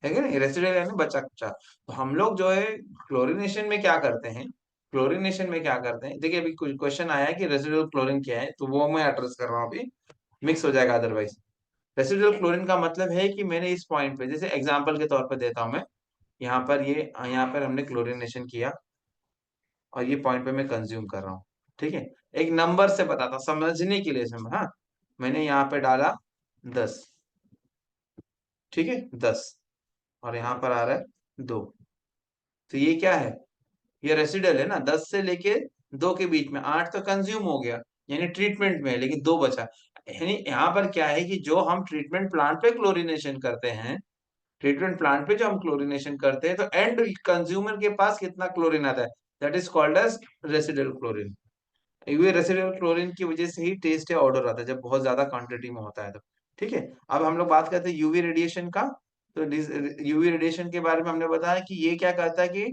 है क्या नहीं? रेसिडुअल यानी बचा कुचा। तो हम लोग जो है क्लोरीनेशन में क्या करते हैं, क्लोरीनेशन में क्या करते हैं, देखिए अभी कुछ क्वेश्चन आया है कि रेसिडुअल क्लोरीन क्या है, तो वो मैं एड्रेस कर रहा हूँ अभी, मिक्स हो जाएगा अदरवाइज। रेसिडुअल क्लोरीन का मतलब है कि मैंने इस पॉइंट पे, जैसे एग्जांपल के तौर पे देता हूं मैं, यहाँ पर हमने क्लोरीनेशन किया, और ये पॉइंट पे मैं कंज्यूम कर रहा हूँ। ठीक है। एक नंबर से बताता समझने के लिए हाँ, मैंने यहाँ पे डाला 10। ठीक है, 10, और यहाँ पर आ रहा है 2। तो ये क्या है? ये रेसिडुअल है ना, 10 से लेके 2 के बीच में 8 तो कंज्यूम हो गया, यानी ट्रीटमेंट में है, लेकिन 2 बचा। यानी यहाँ पर क्या है कि जो हम ट्रीटमेंट प्लांट पे क्लोरीनेशन करते हैं, ट्रीटमेंट प्लांट पे जो हम क्लोरीनेशन करते हैं, तो एंड कंज्यूमर के पास कितना क्लोरीन आता है, that is called as residual chlorine. ये रेसिडुअल क्लोरीन की वजह से ही टेस्ट या ऑर्डर आता है, जब बहुत ज्यादा क्वांटिटी में होता है तो। ठीक है। अब हम लोग बात करते हैं यूवी रेडिएशन का। तो यूवी रेडिएशन के बारे में हमने बताया कि ये क्या करता है कि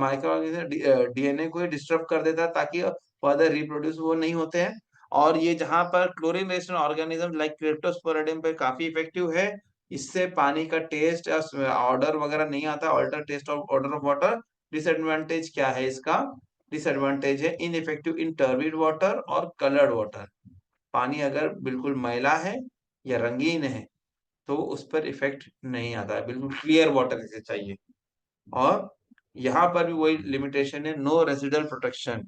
माइक्रो ऑर्गेनिज्म डीएनए को डिस्टर्ब कर देता है, ताकि फर्दर रिप्रोड्यूस वो नहीं होते हैं। और ये जहां पर क्लोरीन रेजिस्टेंट ऑर्गेनिज्म लाइक क्रिप्टोस्पोरेडियम पे काफी इफेक्टिव है, इससे पानी का टेस्ट या ऑर्डर वगैरह नहीं आता, alter taste of odour of water. Disadvantage क्या है इसका? डिसएडवांटेज है इनइफेक्टिव इन टर्बिड वाटर और कलर्ड वाटर। पानी अगर बिल्कुल मैला है या रंगीन है, तो उस पर इफेक्ट नहीं आता है, बिल्कुल क्लियर वाटर जैसे चाहिए। और यहाँ पर भी वही लिमिटेशन है, no residual protection.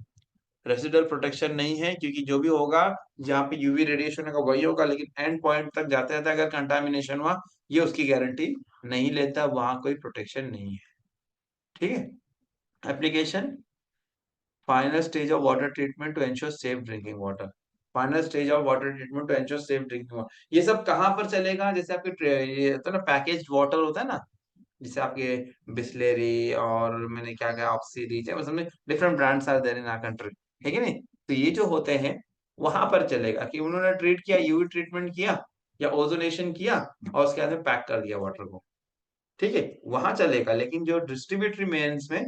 Residual protection नहीं है, क्योंकि जो भी होगा, जहाँ पे यूवी रेडिएशन होगा वही होगा, लेकिन एंड पॉइंट तक जाते जाते अगर कंटामिनेशन हुआ, ये उसकी गारंटी नहीं लेता, वहां कोई प्रोटेक्शन नहीं है। ठीक है। Application, final stage of water treatment to ensure safe drinking water. Final stage of water treatment to ensure safe drinking water, ये सब कहाँ पर चलेगा? जैसे आपके ये होता है ना, पैकेज वाटर होता है ना, जैसे आपके बिस्लेरी और मैंने क्या क्या ऑक्सी रीच है, उसमें different brands are there in our country, है कि नहीं? तो ये जो होते हैं, वहां पर चलेगा कि उन्होंने ट्रीट किया, यूवी ट्रीटमेंट किया या ओजोनेशन किया, और उसके बाद में पैक कर दिया वाटर को। ठीक है, वहां चलेगा। लेकिन जो डिस्ट्रीब्यूटरी मेन्स में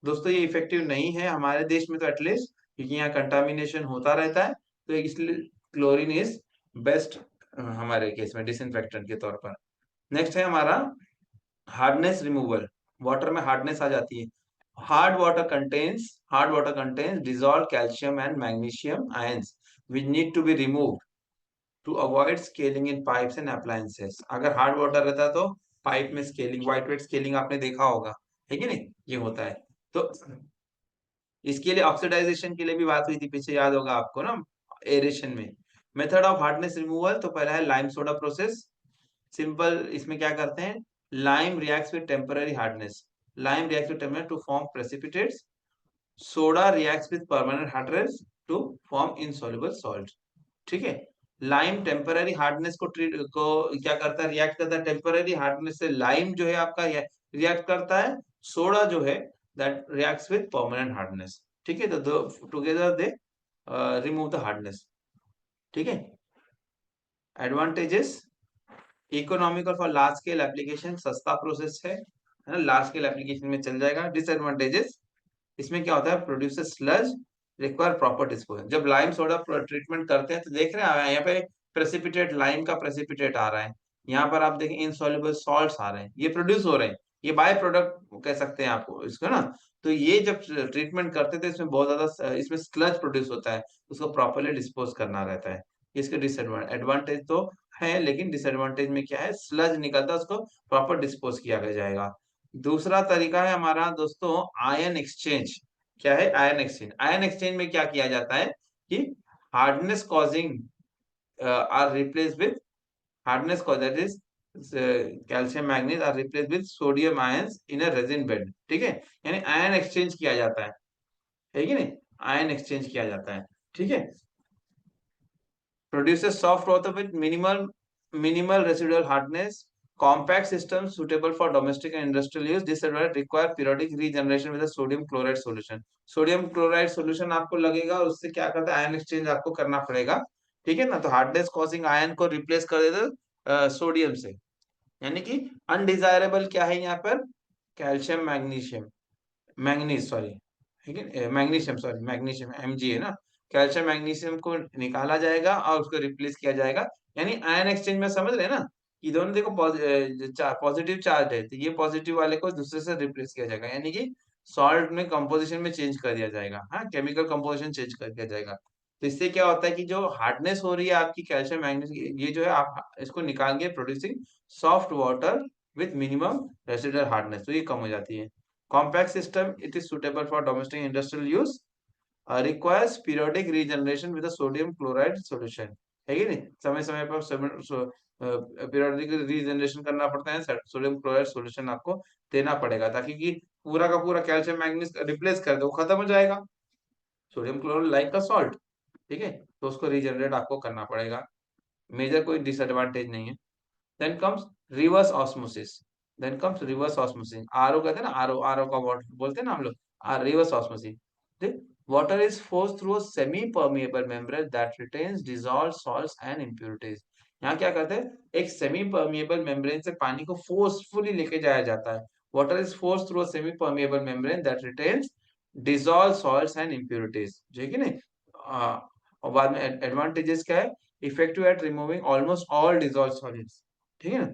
दोस्तों, ये इफेक्टिव नहीं है हमारे देश में तो एटलीस्ट, क्योंकि यहाँ कंटामिनेशन होता रहता है। तो इसलिए क्लोरीन इज बेस्ट हमारे केस में डिसइंफेक्टेंट के तौर पर। नेक्स्ट है हमारा हार्डनेस रिमूवल। वाटर में हार्डनेस आ जाती है। Hard water contains dissolve calcium and magnesium ions which need to be removed to avoid scaling in pipes and appliances. अगर हार्ड वाटर रहता है तो पाइप में स्केलिंग, वाइट वेट स्केलिंग आपने देखा होगा, है कि नहीं, ये होता है। तो इसके लिए ऑक्सीडाइजेशन के लिए भी बात हुई थी पीछे, याद होगा आपको ना, एरेशन में। मेथड ऑफ हार्डनेस रिमूवल, तो पहला है लाइम सोडा प्रोसेस। सिंपल, इसमें क्या करते हैं, lime reacts with temporary hardness, lime reacts with temporary to form precipitates, soda reacts with permanent hardness to form insoluble salt. ठीक है। लाइम टेम्पररी हार्डनेस को ट्रीट को क्या करता है, रिएक्ट करता है, टेम्पररी हार्डनेस से लाइम जो है आपका रिएक्ट करता है, सोडा जो है that reacts with permanent hardness. ठीक है, तो together they remove the hardness. ठीक है। Advantages, economical for large scale application, सस्ता प्रोसेस है ना, लार्ज स्केल एप्लीकेशन में चल जाएगा। डिसएडवांटेजेस, इसमें क्या होता है, producer sludge require proper disposal. जब लाइम सोडा ट्रीटमेंट करते हैं तो देख रहे हैं यहाँ पे प्रेसिपिटेट, लाइम का प्रेसिपिटेट आ रहा है, यहाँ पर आप देखें इनसॉल्युबल सॉल्ट्स आ रहे हैं, ये प्रोड्यूस हो रहे हैं, ये बाय प्रोडक्ट कह सकते हैं आपको इसको ना। तो ये जब ट्रीटमेंट करते थे इसमें बहुत ज्यादा इसमें स्लज प्रोड्यूस होता है, उसको प्रॉपरली डिस्पोज करना रहता है। इसके डिसएडवांटेज, एडवांटेज तो है लेकिन डिसएडवांटेज में क्या है, स्लज निकलता है, उसको प्रॉपर डिस्पोज किया जाएगा। दूसरा तरीका है हमारा दोस्तों आयन एक्सचेंज। क्या है आयन एक्सचेंज, आयन एक्सचेंज में क्या किया जाता है कि hardness causing are replace with hardness cause that is calcium manganese are replace with sodium ions in a resin bed. ठीक है, यानी आयन एक्सचेंज किया जाता है कि नहीं, आयन एक्सचेंज किया जाता है। ठीक है। Produces soft water with minimal residual hardness. Compact system suitable for domestic and industrial use. Disadvantage, require periodic regeneration with a sodium chloride solution. Sodium chloride solution आपको लगेगा और उससे क्या करता है, आयन एक्सचेंज आपको करना पड़ेगा। ठीक है ना, तो हार्डनेस कॉजिंग आयन को रिप्लेस कर देता सोडियम से। यानी कि अनडिजायरेबल क्या है यहाँ पर, कैल्शियम मैग्नीशियम, मैंगनीज सॉरी, ठीक है, मैग्नीशियम सॉरी, मैग्नीशियम एमजी है ना, कैल्शियम मैग्नीशियम को निकाला जाएगा और उसको रिप्लेस किया जाएगा। यानी आयन एक्सचेंज में समझ रहे हैं ना, कि दोनों देखो पॉजिटिव चार्ज है, तो ये पॉजिटिव वाले को दूसरे से रिप्लेस किया जाएगा, यानी कि सॉल्ट में कंपोजिशन में चेंज कर दिया जाएगा, हाँ, केमिकल कंपोजिशन चेंज कर दिया जाएगा। तो इससे क्या होता है कि जो हार्डनेस हो रही है आपकी कैल्शियम मैग्नीशियम, ये जो है आप इसको निकाल के producing soft water with minimum residual hardness, तो ये कम हो जाती है। Compact system, it is suitable for domestic and industrial use. Requires periodic regeneration with a sodium chloride solution. है कि नहीं, समय समय पर पीरियोडिक रीजनरेशन करना पड़ता है, सोडियम क्लोराइड सॉल्यूशन आपको देना पड़ेगा ताकि कि पूरा का पूरा कैल्शियम मैग्नीज रिप्लेस कर दे, वो खत्म हो जाएगा, सोडियम क्लोराइड लाइक का सॉल्ट। ठीक है, तो उसको रीजनरेट आपको करना पड़ेगा, मेजर कोई डिसएडवांटेज नहीं है। Then comes reverse osmosis, then comes reverse osmosis, RO कहते हैं ना, आरओ, आरओ का वाटर बोलते हैं ना हम लोग, reverse osmosis. Water is force through a semi permeable membrane that retains dissolved salts and impurities. यहाँ क्या कहते हैं, एक सेमी परमिएबल मेम्ब्रेन से पानी को फोर्सफुली लेके जाया जाता है। Water is force through a semi permeable membrane that retains dissolve salts and impurities, ठीक है नहीं। और बाद में एडवांटेजेस क्या है, effective at removing almost all dissolve solids, ठीक है ना।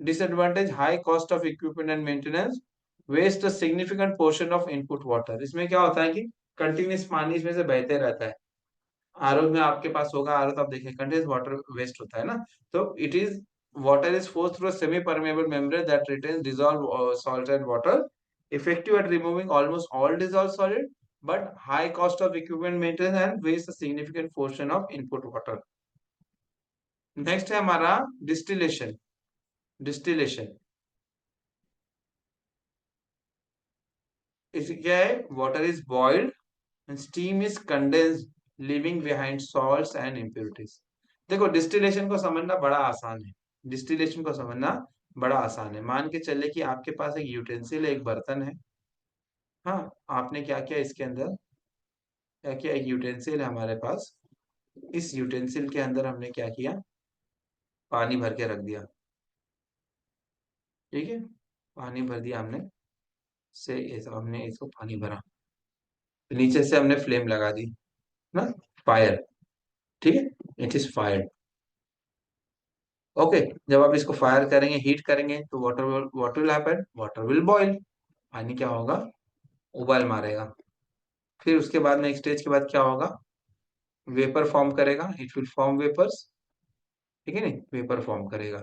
Disadvantage, high cost of equipment and maintenance, waste a significant portion of input water. इसमें क्या होता है कि कंटिन्यूस पानी इसमें से बहते रहता है, आरओ में आपके पास होगा, आरओ तो आप देखिए कंटिन्यूस वाटर वेस्ट होता है ना। तो it is water is force through semi permeable membrane that retains dissolve salt and water, effective at removing almost all dissolved solid, but high cost of equipment maintenance and waste a significant portion of input water. Next है हमारा distillation. Distillation इस क्या है, water is boiled and steam is condensed living behind salts and impurities. देखो distillation को समझना बड़ा आसान है, डिस्टिलेशन को समझना बड़ा आसान है। मान के चले कि आपके पास एक यूटेंसिल है, एक बर्तन है, हाँ, आपने क्या किया इसके अंदर, क्या किया, एक यूटेंसिल है हमारे पास, इस यूटेंसिल के अंदर हमने क्या किया, पानी भर के रख दिया। ठीक है, पानी भर दिया हमने, से हमने इसको पानी भरा, नीचे से हमने फ्लेम लगा दी ना, फायर। ठीक है, इट इज फायर। ओके, जब आप इसको फायर करेंगे, हीट करेंगे, तो water will happen, water will boil, पानी क्या होगा, उबाल मारेगा। फिर उसके बाद नेक्स्ट स्टेज के बाद क्या होगा, वेपर फॉर्म करेगा, इट विल फॉर्म वेपर्स, ठीक है नहीं, वेपर फॉर्म करेगा।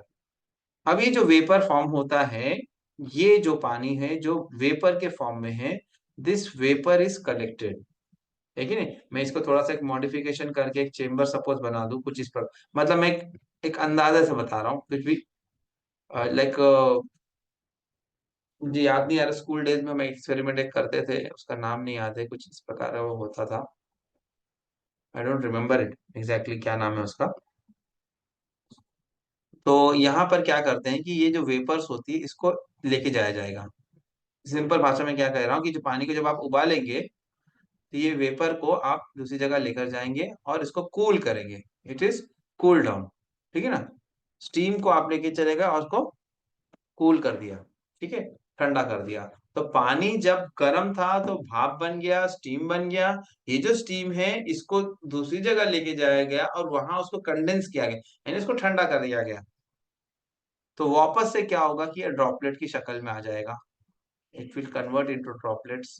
अब ये जो वेपर फॉर्म होता है, ये जो पानी है जो वेपर के फॉर्म में है, दिस वेपर इज कलेक्टेड, है कि नहीं। मैं इसको थोड़ा सा एक मॉडिफिकेशन करके एक चेम्बर सपोज बना दूं कुछ इस पर, मतलब मैं एक अंदाजे से बता रहा हूँ कुछ भी, लाइक मुझे याद नहीं आ रहा, स्कूल डेज में हम एक्सपेरिमेंट एक करते थे, उसका नाम नहीं याद है, कुछ इस प्रकार का वो होता था, I don't remember it exactly क्या नाम है उसका। तो यहाँ पर क्या करते हैं कि ये जो वेपर्स होती है इसको लेके जाया जाएगा। सिंपल भाषा में क्या कह रहा हूँ कि जो पानी को जब आप उबालेंगे, तो ये वेपर को आप दूसरी जगह लेकर जाएंगे और इसको कूल करेंगे, इट इज कूल डाउन, ठीक है ना। स्टीम को आप लेके चलेगा और उसको कूल कर दिया, ठीक है, ठंडा कर दिया। तो पानी जब गर्म था तो भाप बन गया, स्टीम बन गया। ये जो स्टीम है इसको दूसरी जगह लेके जाया गया और वहां उसको कंडेंस किया गया, यानी इसको ठंडा कर दिया गया। तो वापस से क्या होगा कि ये ड्रॉपलेट की शक्ल में आ जाएगा, it will convert into droplets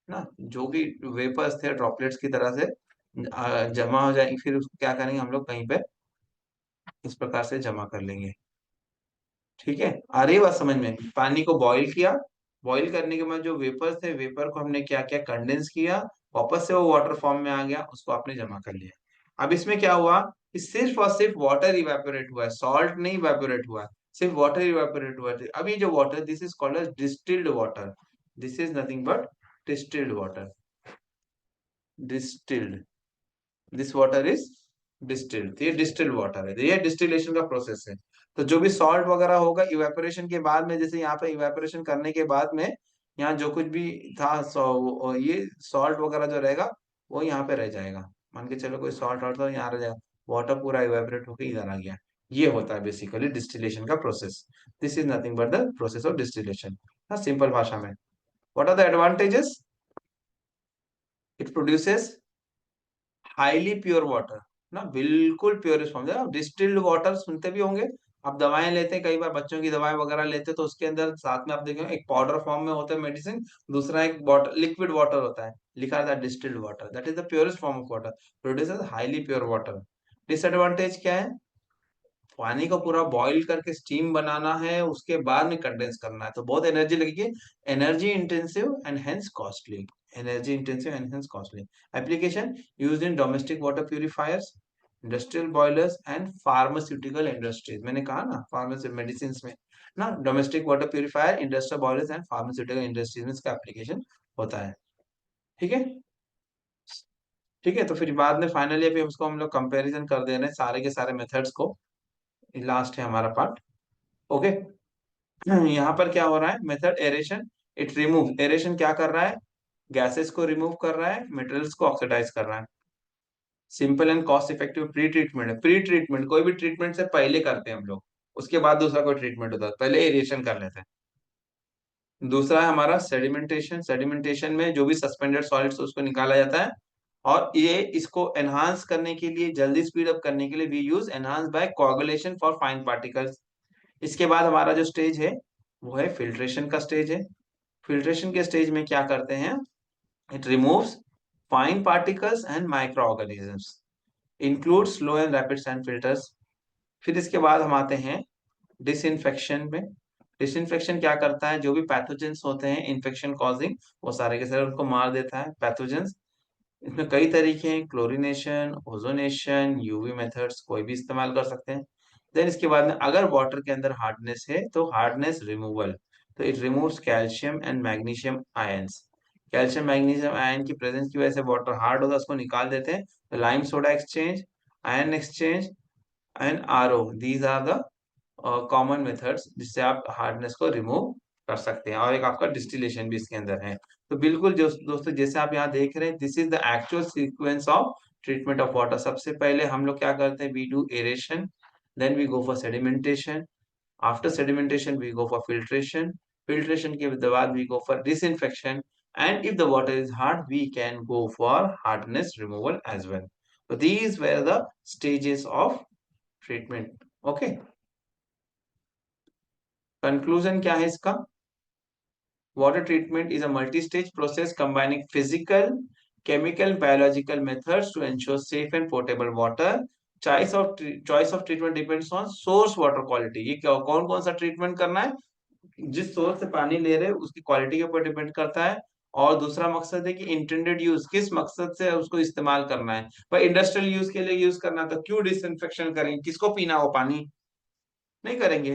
ना, जो भी वेपर्स थे ड्रॉपलेट्स की तरह से जमा हो जाएंगे। फिर उसको क्या करेंगे हम लोग कहीं पे इस प्रकार से जमा कर लेंगे, ठीक है। आ रही बात समझ में, पानी को बॉईल किया, बॉईल करने के बाद जो वेपर्स थे, वेपर को हमने क्या किया, कंडेंस किया, वापस से वो वाटर फॉर्म में आ गया, उसको आपने जमा कर लिया। अब इसमें क्या हुआ कि सिर्फ और सिर्फ वाटर इवेपोरेट हुआ है, सॉल्ट नहीं इवेपोरेट हुआ है, सिर्फ वाटर इवेपोरेट हुआ है। अब ये जो water, this is called as distilled water, this is nothing but distilled water, distilled, this water is distilled, तो ये डिस्टिल्ड वाटर है, तो ये डिस्टिलेशन का प्रोसेस है। तो जो भी सॉल्ट वगैरह होगा इवेपोरेशन के बाद में, जैसे यहाँ पे इवेपोरेशन करने के बाद में यहाँ जो कुछ भी था ये सॉल्ट वगैरह जो रहेगा वो यहाँ पे रह जाएगा। मान के चलो कोई सॉल्ट और तो यहाँ रह जाएगा, वाटर पूरा इवेपोरेट होकर इधर आ गया। ये होता है बेसिकली डिस्टिलेशन का process, this is nothing but the process of distillation. हाँ, सिंपल भाषा में, what are the advantages, it produces highly pure water ना, बिल्कुल प्योरेस्ट फॉर्म। आप डिस्टिल्ड वाटर सुनते भी होंगे, आप दवाएं लेते हैं कई बार, बच्चों की दवाएं वगैरह लेते हैं तो उसके अंदर साथ में आप देखेंगे एक पाउडर फॉर्म में होता है मेडिसिन, दूसरा एक वाटर लिक्विड वाटर होता है, लिखा रहता है distilled water, that is the purest form of water, produces highly pure water. Disadvantage क्या है, पानी को पूरा बॉईल करके स्टीम बनाना है, उसके बाद में कंडेंस करना है, तो बहुत एनर्जी लगेगी, energy intensive and hence costly, energy intensive and hence costly. Application used in domestic water purifiers, industrial boilers and pharmaceutical industries, मैंने कहा ना फार्मासी मेडिसिन में ना, domestic water purifier, industrial boilers and pharmaceutical industries में इसका application होता है, ठीक है। ठीक है, तो फिर बाद में फाइनली अभी उसको हम लोग कंपैरिजन कर दे रहे हैं सारे के सारे मेथड्स को, लास्ट है हमारा पार्ट, ओके। यहाँ पर क्या हो रहा है, method aeration, it remove, aeration क्या कर रहा है, गैसेस को रिमूव कर रहा है, मटेरियल्स को ऑक्सीडाइज कर रहा है। Simple and cost effective pre treatment है, प्री ट्रीटमेंट कोई भी ट्रीटमेंट से पहले करते हैं हम लोग, उसके बाद दूसरा कोई ट्रीटमेंट होता है, पहले एरेशन कर लेते हैं। दूसरा है हमारा सेडिमेंटेशन, सेडिमेंटेशन में जो भी सस्पेंडेड सॉलिड्स उसको निकाला जाता है, और ये इसको एनहांस करने के लिए, जल्दी स्पीड अप करने के लिए we use enhance by coagulation for fine particles. इसके बाद हमारा जो स्टेज है वो है फिल्ट्रेशन का स्टेज है। फिल्ट्रेशन के स्टेज में क्या करते हैं, it removes fine particles and micro organisms, include slow and rapid sand filters. फिर इसके बाद हम आते हैं डिसइंफेक्शन में। डिसइंफेक्शन क्या करता है, जो भी पैथोजेंस होते हैं इन्फेक्शन कॉजिंग, वो सारे के सारे उनको मार देता है, पैथोजेंस। इसमें कई तरीके हैं, क्लोरीनेशन, ओजोनेशन, यूवी मेथड्स कोई भी इस्तेमाल कर सकते हैं। देन इसके बाद में अगर वाटर के अंदर हार्डनेस है तो हार्डनेस रिमूवल, तो it removes calcium and magnesium ions. Calcium magnesium ion की प्रेजेंस की वजह से वाटर हार्ड होता है, उसको निकाल देते हैं। तो lime soda exchange, ion exchange and RO, these are the common methods जिससे आप हार्डनेस को रिमूव कर सकते हैं, और एक आपका डिस्टिलेशन भी इसके अंदर है। तो बिल्कुल जो दोस्तों जैसे आप यहाँ देख रहे हैं, this is the actual sequence of treatment of water. सबसे पहले हम लोग क्या करते हैं, we do aeration, then we go for sedimentation, after sedimentation we go for filtration, filtration के बाद we go for disinfection, and if the water is hard we can go for hardness removal as well. So these were the stages of treatment. Okay, conclusion क्या है इसका? Water treatment is a multi-stage process combining physical, chemical, biological methods to ensure safe and potable water. Choice of treatment depends on source water quality. ये क्या कौन कौन सा treatment करना है, जिस सोर्स से पानी ले रहे हैं उसकी क्वालिटी के ऊपर डिपेंड करता है। और दूसरा मकसद है कि इंटेंडेड यूज, किस मकसद से उसको इस्तेमाल करना है। पर इंडस्ट्रियल यूज के लिए यूज करना तो क्यों डिसइंफेक्शन करेंगे, किसको पीना वो पानी, नहीं करेंगे।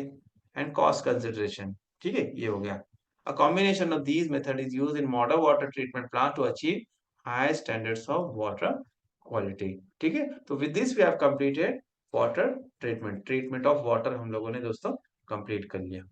एंड कॉस्ट कंसिडरेशन, ठीक है, ये हो गया। A combination of these methods is used in modern water treatment plant to achieve high standards of water quality। ठीक है, तो with this we have completed water treatment, treatment of water हम लोगों ने दोस्तों कंप्लीट कर लिया।